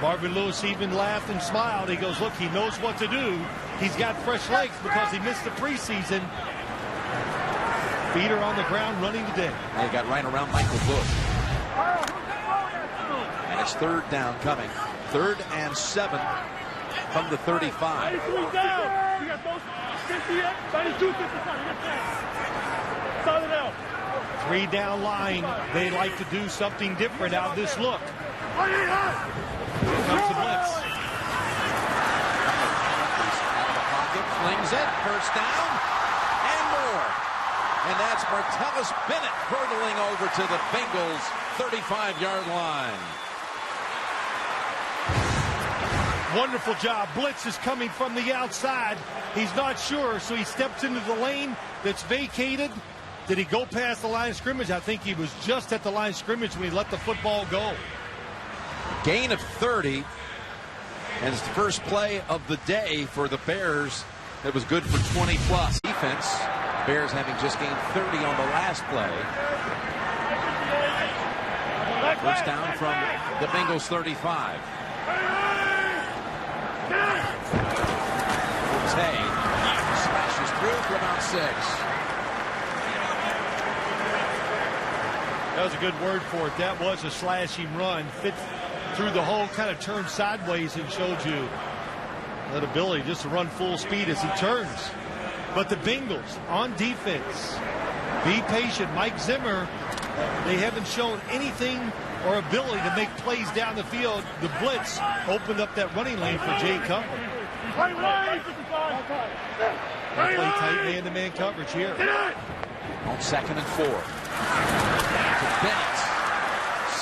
Marvin Lewis even laughed and smiled. He goes, look, he knows what to do. He's got fresh legs because he missed the preseason. Feet are on the ground running today. They got right around Michael Bush. And it's 3rd down coming. 3rd and 7 from the 35. Three down line. They like to do something different out of this look. Here comes the blitz. Out of the pocket, flings it, 1st down, and more. And that's Martellus Bennett hurtling over to the Bengals' 35-yard line. Wonderful job. Blitz is coming from the outside. He's not sure, so he steps into the lane that's vacated. Did he go past the line of scrimmage? I think he was just at the line of scrimmage when he let the football go. Gain of 30. And it's the first play of the day for the Bears. That was good for 20-plus. Defense. Bears having just gained 30 on the last play. 1st down from the Bengals 35. Forte smashes through for about 6. That was a good word for it. That was a slashing run. Fit through the hole, kind of turned sideways and showed you that ability just to run full speed as he turns. But the Bengals on defense, be patient. Mike Zimmer, they haven't shown anything or ability to make plays down the field. The blitz opened up that running lane for Jay Cutler. Play tight man-to-man coverage here. On 2nd and 4. To Bennett.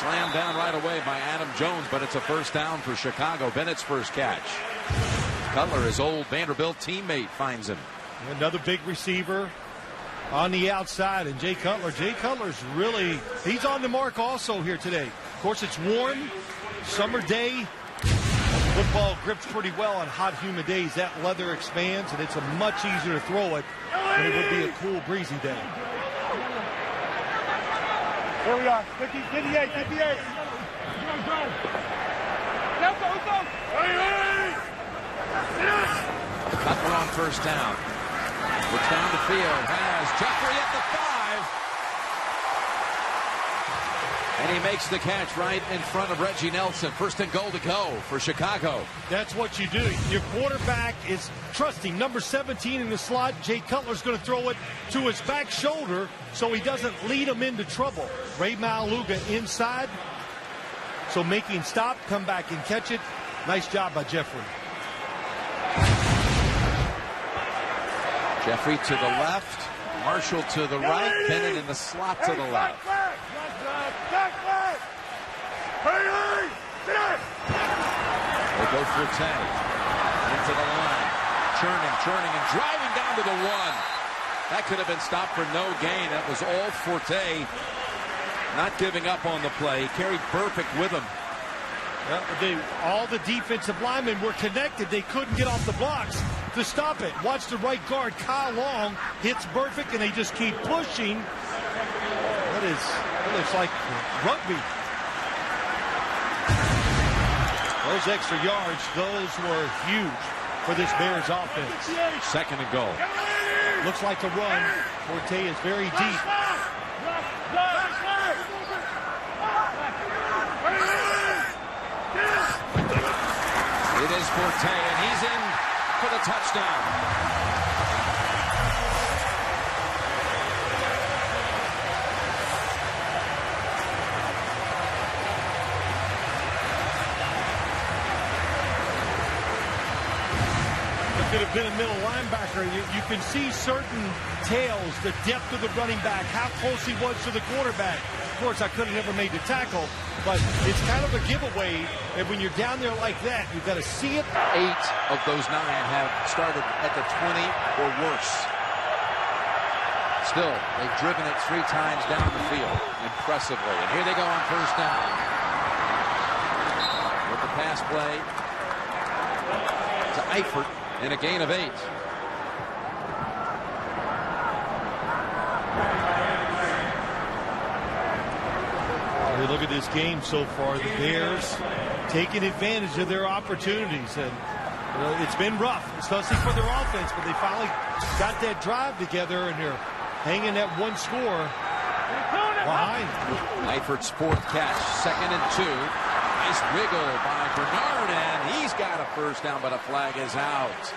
Slammed down right away by Adam Jones, but it's a first down for Chicago. Bennett's first catch. Cutler, his old Vanderbilt teammate, finds him. Another big receiver on the outside, and Jay Cutler's really, he's on the mark also here today. Of course, it's warm, summer day. Football grips pretty well on hot, humid days. That leather expands, and it's much easier to throw it than it would be a cool, breezy day. Here we are. 58. Cutler on first down. Looks down the field. Has Jeffrey at the 5. And he makes the catch right in front of Reggie Nelson. First and goal to go for Chicago. That's what you do. Your quarterback is trusting number 17 in the slot. Jay Cutler's going to throw it to his back shoulder so he doesn't lead him into trouble. Ray Maluga inside. So making stop, come back and catch it. Nice job by Jeffrey. Jeffrey to the left. Marshall to the right. Bennett in the slot to the left. They go for 10. Into the line. Churning, and driving down to the 1. That could have been stopped for no gain. That was all Forte. Not giving up on the play. He carried Burfict with him. All the defensive linemen were connected. They couldn't get off the blocks to stop it. Watch the right guard, Kyle Long, hits Burfict, and they just keep pushing. That looks like rugby. Those extra yards, those were huge for this Bears offense. Second and goal. Looks like a run. Forte is very deep. It is Forte, and he's in for the touchdown. Could have been a middle linebacker. You can see certain tails, the depth of the running back, how close he was to the quarterback. Of course, I could have never made the tackle, but it's kind of a giveaway. And when you're down there like that, you've got to see it. 8 of those 9 have started at the 20 or worse. Still, they've driven it 3 times down the field impressively. And here they go on first down. With the pass play to Eifert. In a gain of 8. Look at this game so far. The Bears taking advantage of their opportunities. And it's been rough, especially for their offense, but they finally got that drive together, and they're hanging that one score behind. Eifert's 4th catch, 2nd and 2. Nice wiggle by Bernard, and he's got a first down, but a flag is out.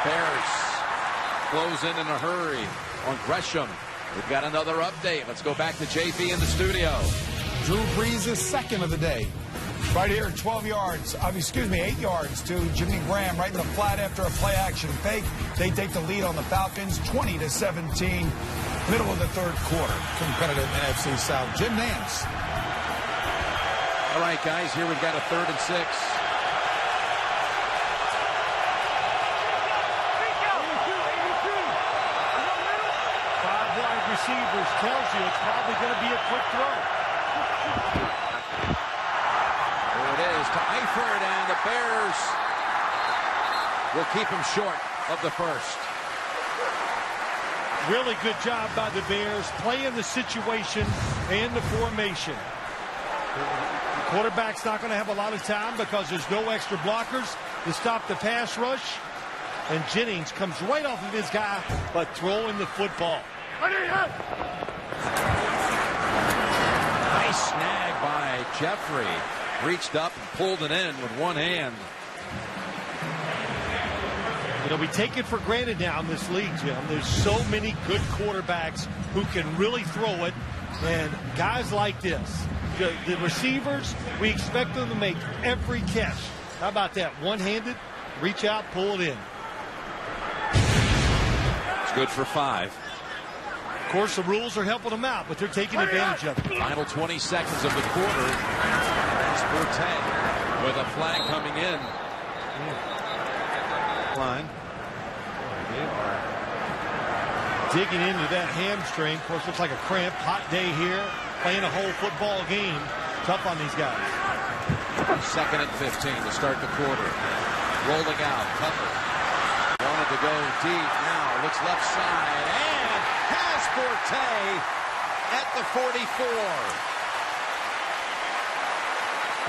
Bears close in a hurry on Gresham. We've got another update. Let's go back to JP in the studio. Drew Brees' second of the day. Right here, 8 yards to Jimmy Graham right in the flat after a play-action fake. They take the lead on the Falcons, 20-17, middle of the 3rd quarter. Competitive NFC South. Jim Nance. All right, guys, here we've got a 3rd and 6. Receivers tells you it's probably going to be a quick throw. There it is to Eifert, and the Bears will keep him short of the 1st. Really good job by the Bears playing the situation and the formation. The quarterback's not going to have a lot of time because there's no extra blockers to stop the pass rush. And Jennings comes right off of his guy, but throwing the football. Nice snag by Jeffrey. Reached up and pulled it in with one hand. You know, we take it for granted now in this league, Jim. There's so many good quarterbacks who can really throw it. And guys like this, the receivers, we expect them to make every catch. How about that? One-handed, reach out, pull it in. It's good for 5. Of course, the rules are helping them out, but they're taking advantage of it. Final 20 seconds of the quarter. It's Forte with a flag coming in. Line. Digging into that hamstring. Of course, looks like a cramp. Hot day here. Playing a whole football game. Tough on these guys. 2nd and 15 to start the quarter. Rolling out. Cutler wanted to go deep. Now looks left side and has Forte at the 44.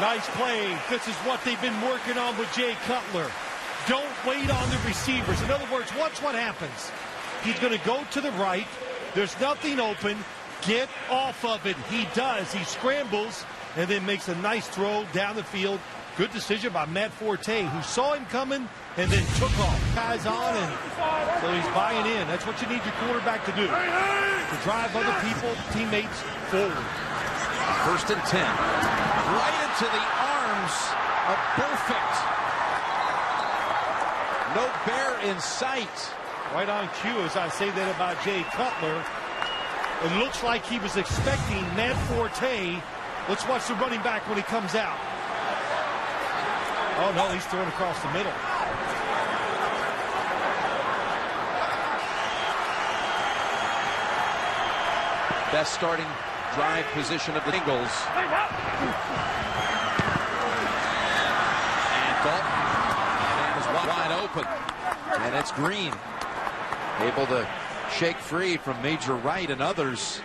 Nice play. This is what they've been working on with Jay Cutler. Don't wait on the receivers. In other words, watch what happens. He's going to go to the right. There's nothing open. Get off of it. He does. He scrambles and then makes a nice throw down the field. Good decision by Matt Forte, who saw him coming and then took off. Guys on, and so he's buying in. That's what you need your quarterback to do, to drive other people, teammates forward. 1st and 10. Right into the arms of Perfect. No bear in sight. Right on cue as I say that about Jay Cutler. It looks like he was expecting Matt Forte. Let's watch the running back when he comes out. Oh, no, he's throwing across the middle. Best starting drive position of the Bengals. And Dalton is wide open. And it's Green. Able to shake free from Major Wright and others.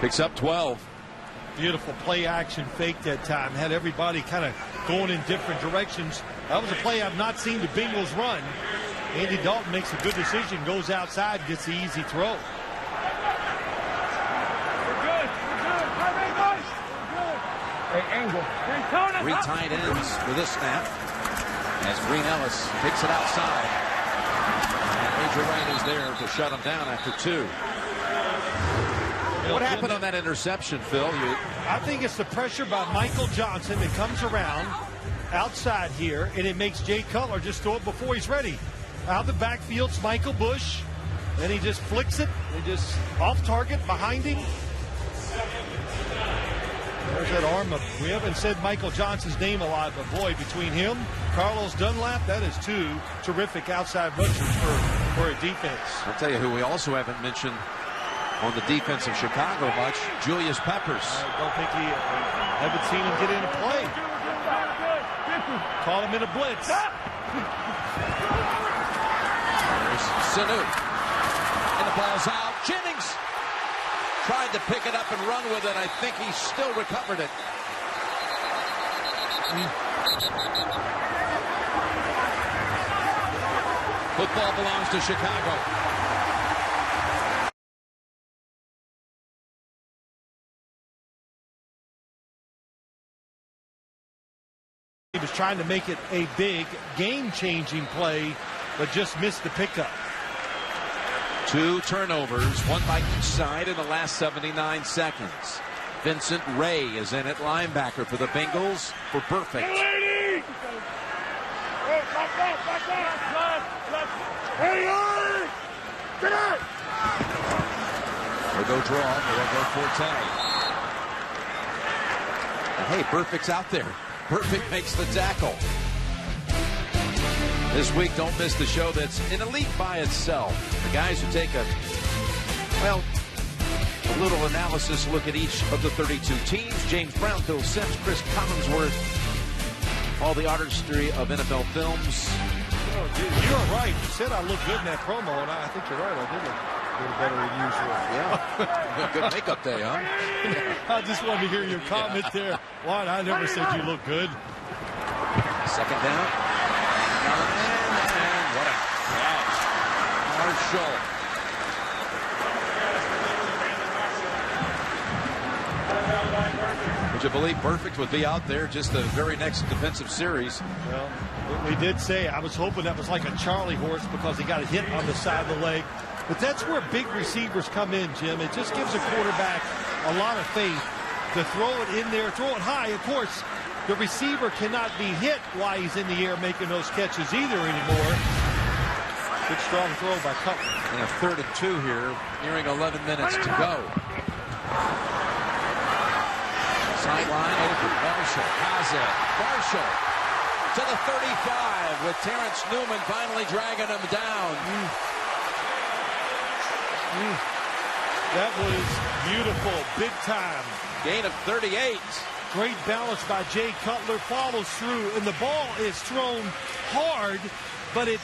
Picks up 12. Beautiful play action fake that time. Had everybody kind of going in different directions. That was a play I've not seen the Bengals run. Andy Dalton makes a good decision, goes outside, gets the easy throw. Three tight ends with this snap as Green Ellis takes it outside. And Major Wright is there to shut him down after 2. What happened on that interception, Phil? I think it's the pressure by Michael Johnson that comes around outside here, and it makes Jay Cutler just throw it before he's ready. Out of the backfield's Michael Bush, and he just flicks it, and just off target behind him. There's that arm of, we haven't said Michael Johnson's name a lot, but boy, between him, Carlos Dunlap, that is 2 terrific outside rushers for a defense. I'll tell you who we also haven't mentioned on the defense of Chicago much, Julius Peppers. I don't think haven't seen him get into play. Caught him in a blitz. There's Sanu. And the ball's out. Jennings tried to pick it up and run with it. I think he still recovered it. Football belongs to Chicago. He was trying to make it a big game-changing play, but just missed the pickup. 2 turnovers, 1 by each side in the last 79 seconds. Vincent Ray is in at linebacker for the Bengals for Perfect. They'll go draw, they'll go Forte. And hey, Perfect's out there. Perfect makes the tackle. This week, don't miss the show that's in a league by itself. The guys who take a little analysis look at each of the 32 teams. James Brown, Phil Simms, Chris Collinsworth, all the artistry of NFL films. Oh, you're right. You said I look good in that promo, and I think you're right. I did look a little better than usual. Yeah. Good makeup day, huh? I just wanted to hear your comment there. Juan, I never said you look good. 2nd down. And what a catch. Marshall. Would you believe Perfect would be out there just the very next defensive series? Well, we did say, I was hoping that was like a Charlie horse because he got a hit on the side of the leg. But that's where big receivers come in, Jim. It just gives a quarterback a lot of faith to throw it in there, throw it high. Of course, The receiver cannot be hit while he's in the air making those catches either anymore. Good strong throw by Cutler. And a 3rd and 2 here, nearing 11 minutes to go. Sideline open. Marshall has it. Marshall to the 35 with Terrence Newman finally dragging him down. That was beautiful. Big time. Gain of 38. Great balance by Jay Cutler. Follows through. And the ball is thrown hard, but it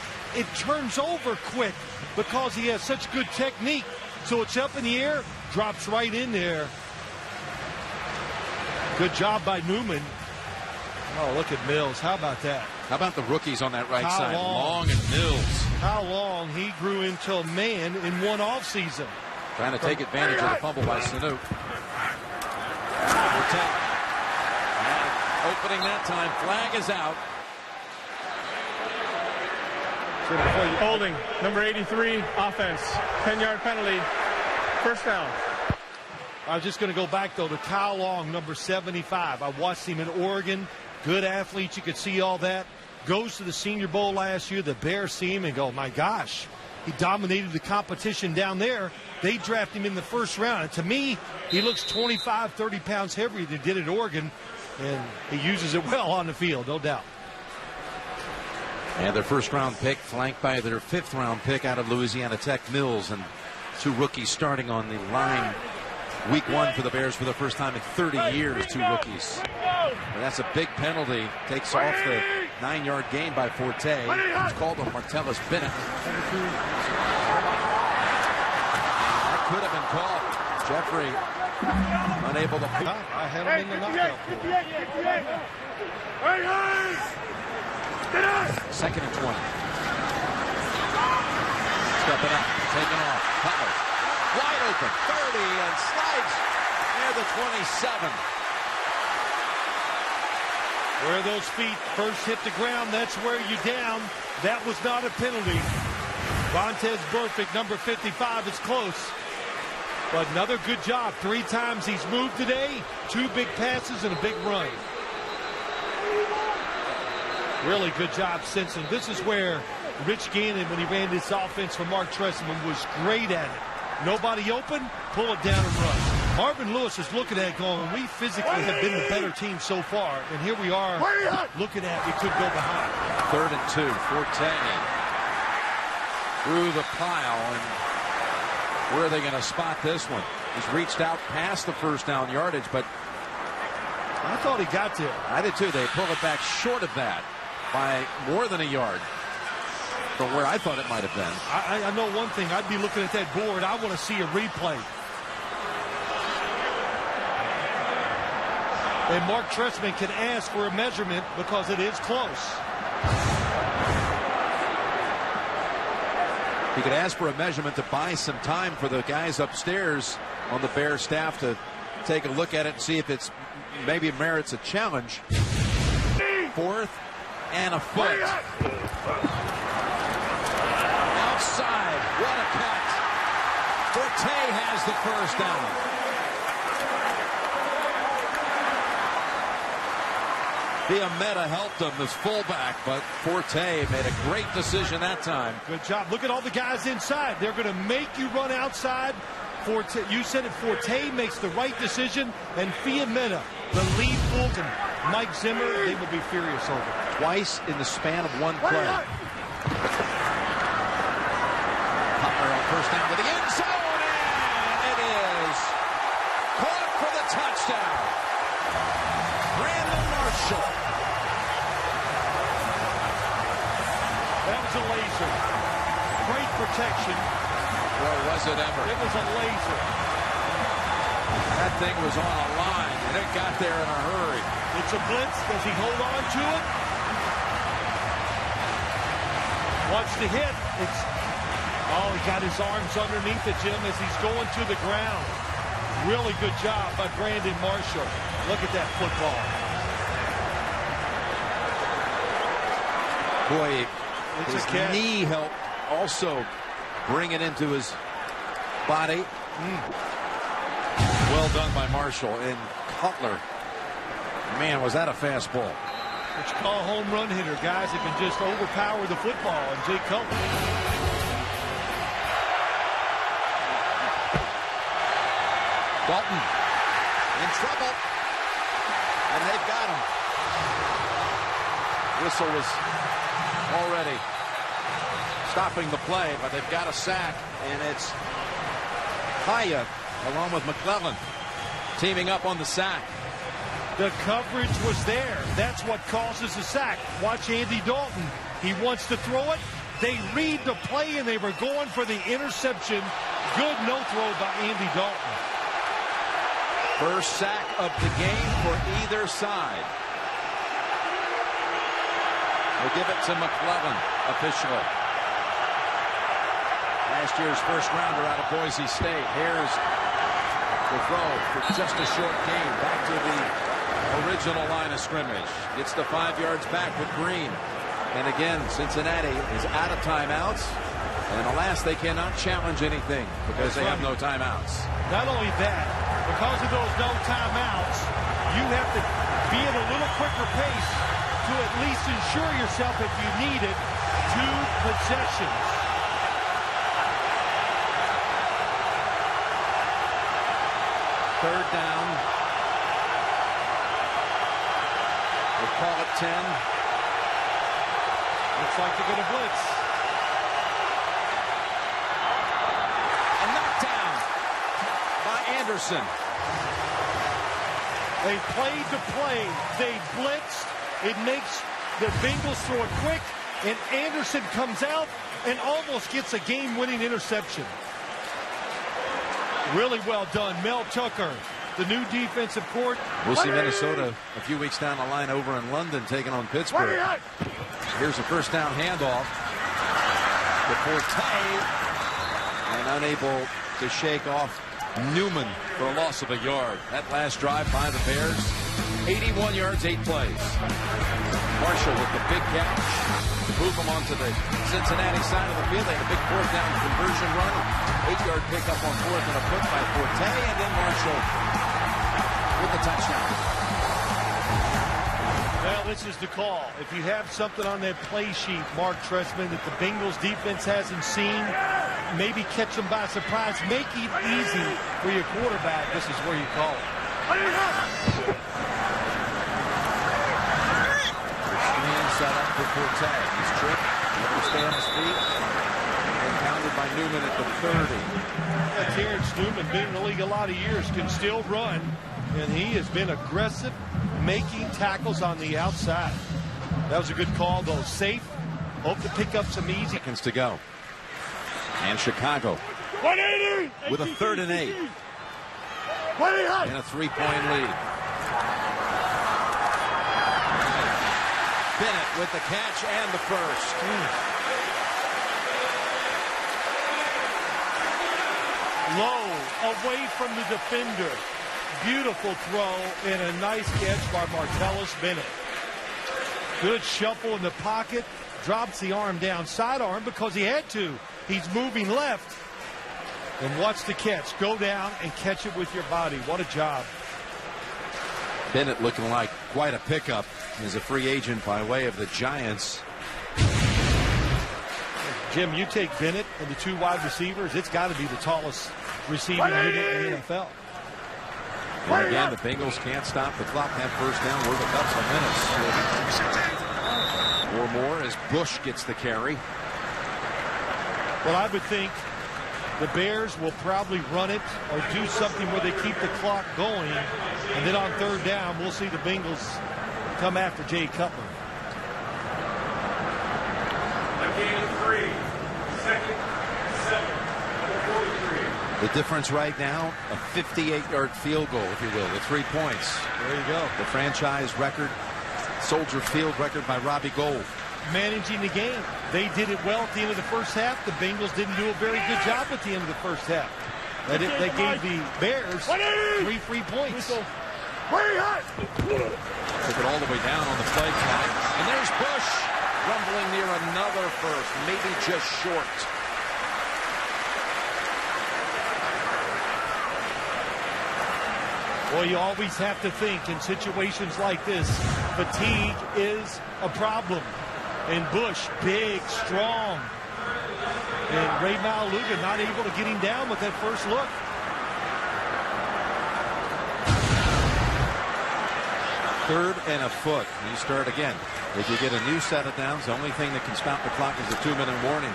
turns over quick because he has such good technique. So it's up in the air, drops right in there. Good job by Newman. Oh, look at Mills. How about that? How about the rookies on that right side? Long and Mills. How long he grew into a man in one offseason. Trying to take advantage of the fumble by Sanu. Opening that time. Flag is out. Holding, number 83, offense. 10-yard penalty. First down. I was just going to go back, though, to Kyle Long, number 75. I watched him in Oregon. Good athlete. You could see all that. Goes to the Senior Bowl last year. The Bears see him and go, my gosh. He dominated the competition down there. They draft him in the first round. And to me, he looks 25, 30 pounds heavier than he did at Oregon. And he uses it well on the field, no doubt. And their 1st-round pick flanked by their 5th-round pick out of Louisiana Tech, Mills, and 2 rookies starting on the line. Week 1 for the Bears for the first time in 30 years, 2 rookies. And that's a big penalty. Takes off the 9-yard gain by Forte. It's called on Martellus Bennett. That could have been called. Jeffrey unable to. I had him in the knockout. 2nd and 20. Stepping up, taking off. Cutler wide open, 30, and slides near the 27. Where those feet first hit the ground, that's where you're down. That was not a penalty. Vontez Burfict, number 55, is close. But another good job. 3 times he's moved today. 2 big passes and a big run. Really good job, Simpson. This is where Rich Gannon, when he ran this offense for Mark Trestman, was great at it. Nobody open, pull it down and run. Marvin Lewis is looking at it going, we physically have been the better team so far. And here we are looking at we could go behind. 3rd and 2, Forte through the pile. And where are they going to spot this one? He's reached out past the 1st down yardage, but I thought he got there. I did too. They pull it back short of that by more than a yard from where I thought it might have been. I know one thing. I'd be looking at that board. I want to see a replay. And Mark Trestman can ask for a measurement because it is close. He could ask for a measurement to buy some time for the guys upstairs on the Bears staff to take a look at it and see if it's maybe merits a challenge. 4th and a foot. Outside. What a cut. Forte has the 1st down. Fiametta helped him, this fullback, but Forte made a great decision that time. Good job. Look at all the guys inside. They're going to make you run outside. Forte, you said it, Forte makes the right decision, and Fiametta, the lead Fulton, Mike Zimmer, they will be furious over it. Twice in the span of one play. Cutler on 1st down to the end zone, and it is caught for the touchdown. Brandon Marshall. That was a laser. Great protection. Or was it ever? It was a laser. That thing was on a line, and it got there in a hurry. It's a blitz. Does he hold on to it? Watch the hit. Oh, he got his arms underneath it, Jim, as he's going to the ground. Really good job by Brandon Marshall. Look at that football. Boy, his knee helped also bring it into his body. Well done by Marshall. And Cutler Man, was that a fastball. What you call a home run hitter, guys that can just overpower the football. And Jay Cutler. Dalton in trouble. And they've got him. Whistle was already stopping the play, but they've got a sack, and it's Haya along with McClellan teaming up on the sack. The coverage was there. That's what causes the sack. Watch Andy Dalton. He wants to throw it. They read the play, and they were going for the interception. Good no throw by Andy Dalton. First sack of the game for either side. We'll give it to McClellan officially. Last year's first rounder out of Boise State. Here's the throw for just a short gain. Back to the original line of scrimmage. Gets the 5 yards back with Green. And again, Cincinnati is out of timeouts. And alas, they cannot challenge anything because they have no timeouts. Not only that, because of those no timeouts, you have to be at a little quicker pace to at least ensure yourself, if you need it, 2 possessions. Third down. We'll call it 10. Looks like they're going to blitz. A knockdown by Anderson. They played the play. They blitzed. It makes the Bengals throw it quick, and Anderson comes out and almost gets a game-winning interception. Really well done. Mel Tucker, the new defensive coordinator. We'll see Minnesota a few weeks down the line over in London taking on Pittsburgh. Here's a first down handoff to Forte, and unable to shake off Newman for a loss of a yard. That last drive by the Bears, 81 yards, 8 plays. Marshall with the big catch to move them onto the Cincinnati side of the field. They had a big fourth down conversion run. 8-yard pickup on 4th and a foot by Forte, and then Marshall with the touchdown. Well, this is the call. If you have something on that play sheet, Mark Trestman, that the Bengals defense hasn't seen, maybe catch them by surprise, make it easy for your quarterback, this is where you call it. Set up for Forte. He's tripped, able to stay on his feet, and pounded by Newman at the 30. Yeah, Terrence Newman, been in the league a lot of years, can still run, and he has been aggressive, making tackles on the outside. That was a good call, though. Safe. Hope to pick up some easy. Seconds to go. And Chicago with a 3rd and 8. And a 3-point lead. Bennett with the catch and the first. Low, away from the defender. Beautiful throw and a nice catch by Martellus Bennett. Good shuffle in the pocket. Drops the arm down, sidearm, because he had to. He's moving left. And watch the catch. Go down and catch it with your body. What a job. Bennett looking like quite a pickup as a free agent by way of the Giants. Jim, you take Bennett and the 2 wide receivers, it's got to be the tallest receiving unit in the NFL. And again, the Bengals can't stop the clock. That first down worth a couple of minutes. Or more as Bush gets the carry. Well, I would think the Bears will probably run it or do something where they keep the clock going. And then on 3rd down, we'll see the Bengals come after Jay Cutler. Gain of 3. 2nd, 7. Number 43. The difference right now, a 58-yard field goal, if you will, with 3 points. There you go. The franchise record, Soldier Field record by Robbie Gould. Managing the game. They did it well at the end of the first half. The Bengals didn't do a very good job at the end of the first half. They gave the Bears 3 free points. Took it all the way down on the play clock. And there's Bush rumbling near another first, maybe just short. Well, you always have to think in situations like this, fatigue is a problem. And Bush, big, strong. And Ray Maluga not able to get him down with that first look. Third and a foot. You start again. If you get a new set of downs, the only thing that can stop the clock is a 2-minute warning.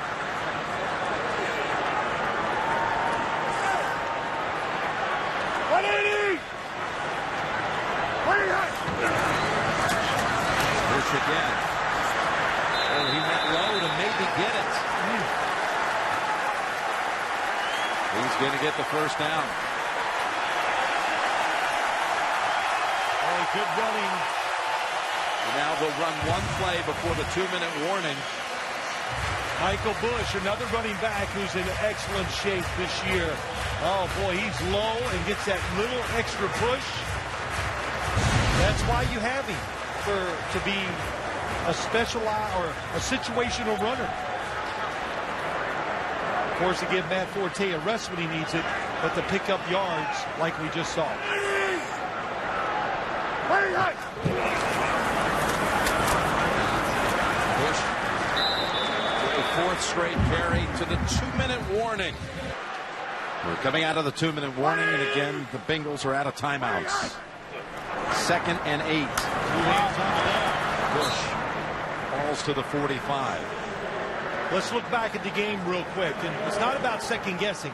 Bush again. Oh, he went low to maybe get it. He's going to get the first down. Oh, good running. Now they'll run one play before the 2-minute warning. Michael Bush, another running back who's in excellent shape this year. Oh, boy, he's low and gets that little extra push. That's why you have him, to be a specialized or a situational runner. Of course, to give Matt Forte a rest when he needs it, but to pick up yards like we just saw. Bush with the fourth straight carry to the 2-minute warning. We're coming out of the 2-minute warning, and again, the Bengals are out of timeouts. 2nd and 8. 2 hands on the ball. Bush falls to the 45. Let's look back at the game real quick. And it's not about second guessing.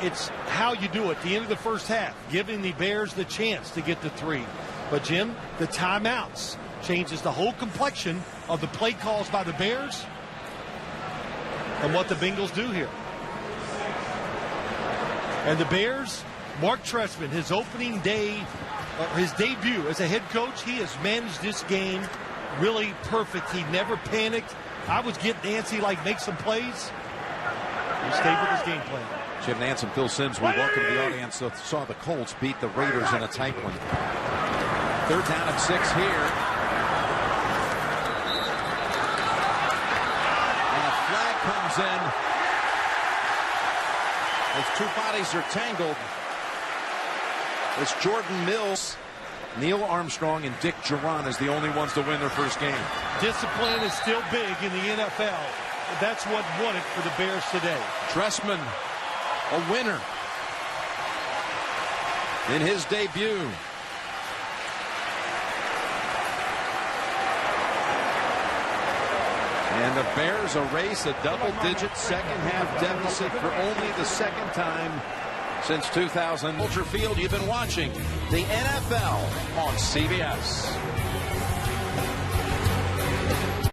It's how you do it. The end of the first half, giving the Bears the chance to get the 3. But, Jim, the timeouts changes the whole complexion of the play calls by the Bears and what the Bengals do here. And the Bears, Mark Trestman, his opening day, his debut as a head coach, he has managed this game really perfect. He never panicked. I was getting antsy, like make some plays. He stayed with his game plan. Jim Nantz and Phil Simms, we welcome the audience that saw the Colts beat the Raiders in a tight one. 3rd down and 6 here. And a flag comes in as 2 bodies are tangled. It's Jordan Mills, Neil Armstrong, and Dick Geron as the only ones to win their first game. Discipline is still big in the NFL. That's what won it for the Bears today. Trestman, a winner in his debut. And the Bears erase a double-digit second-half deficit for only the 2nd time since 2000. Soldier Field, you've been watching the NFL on CBS.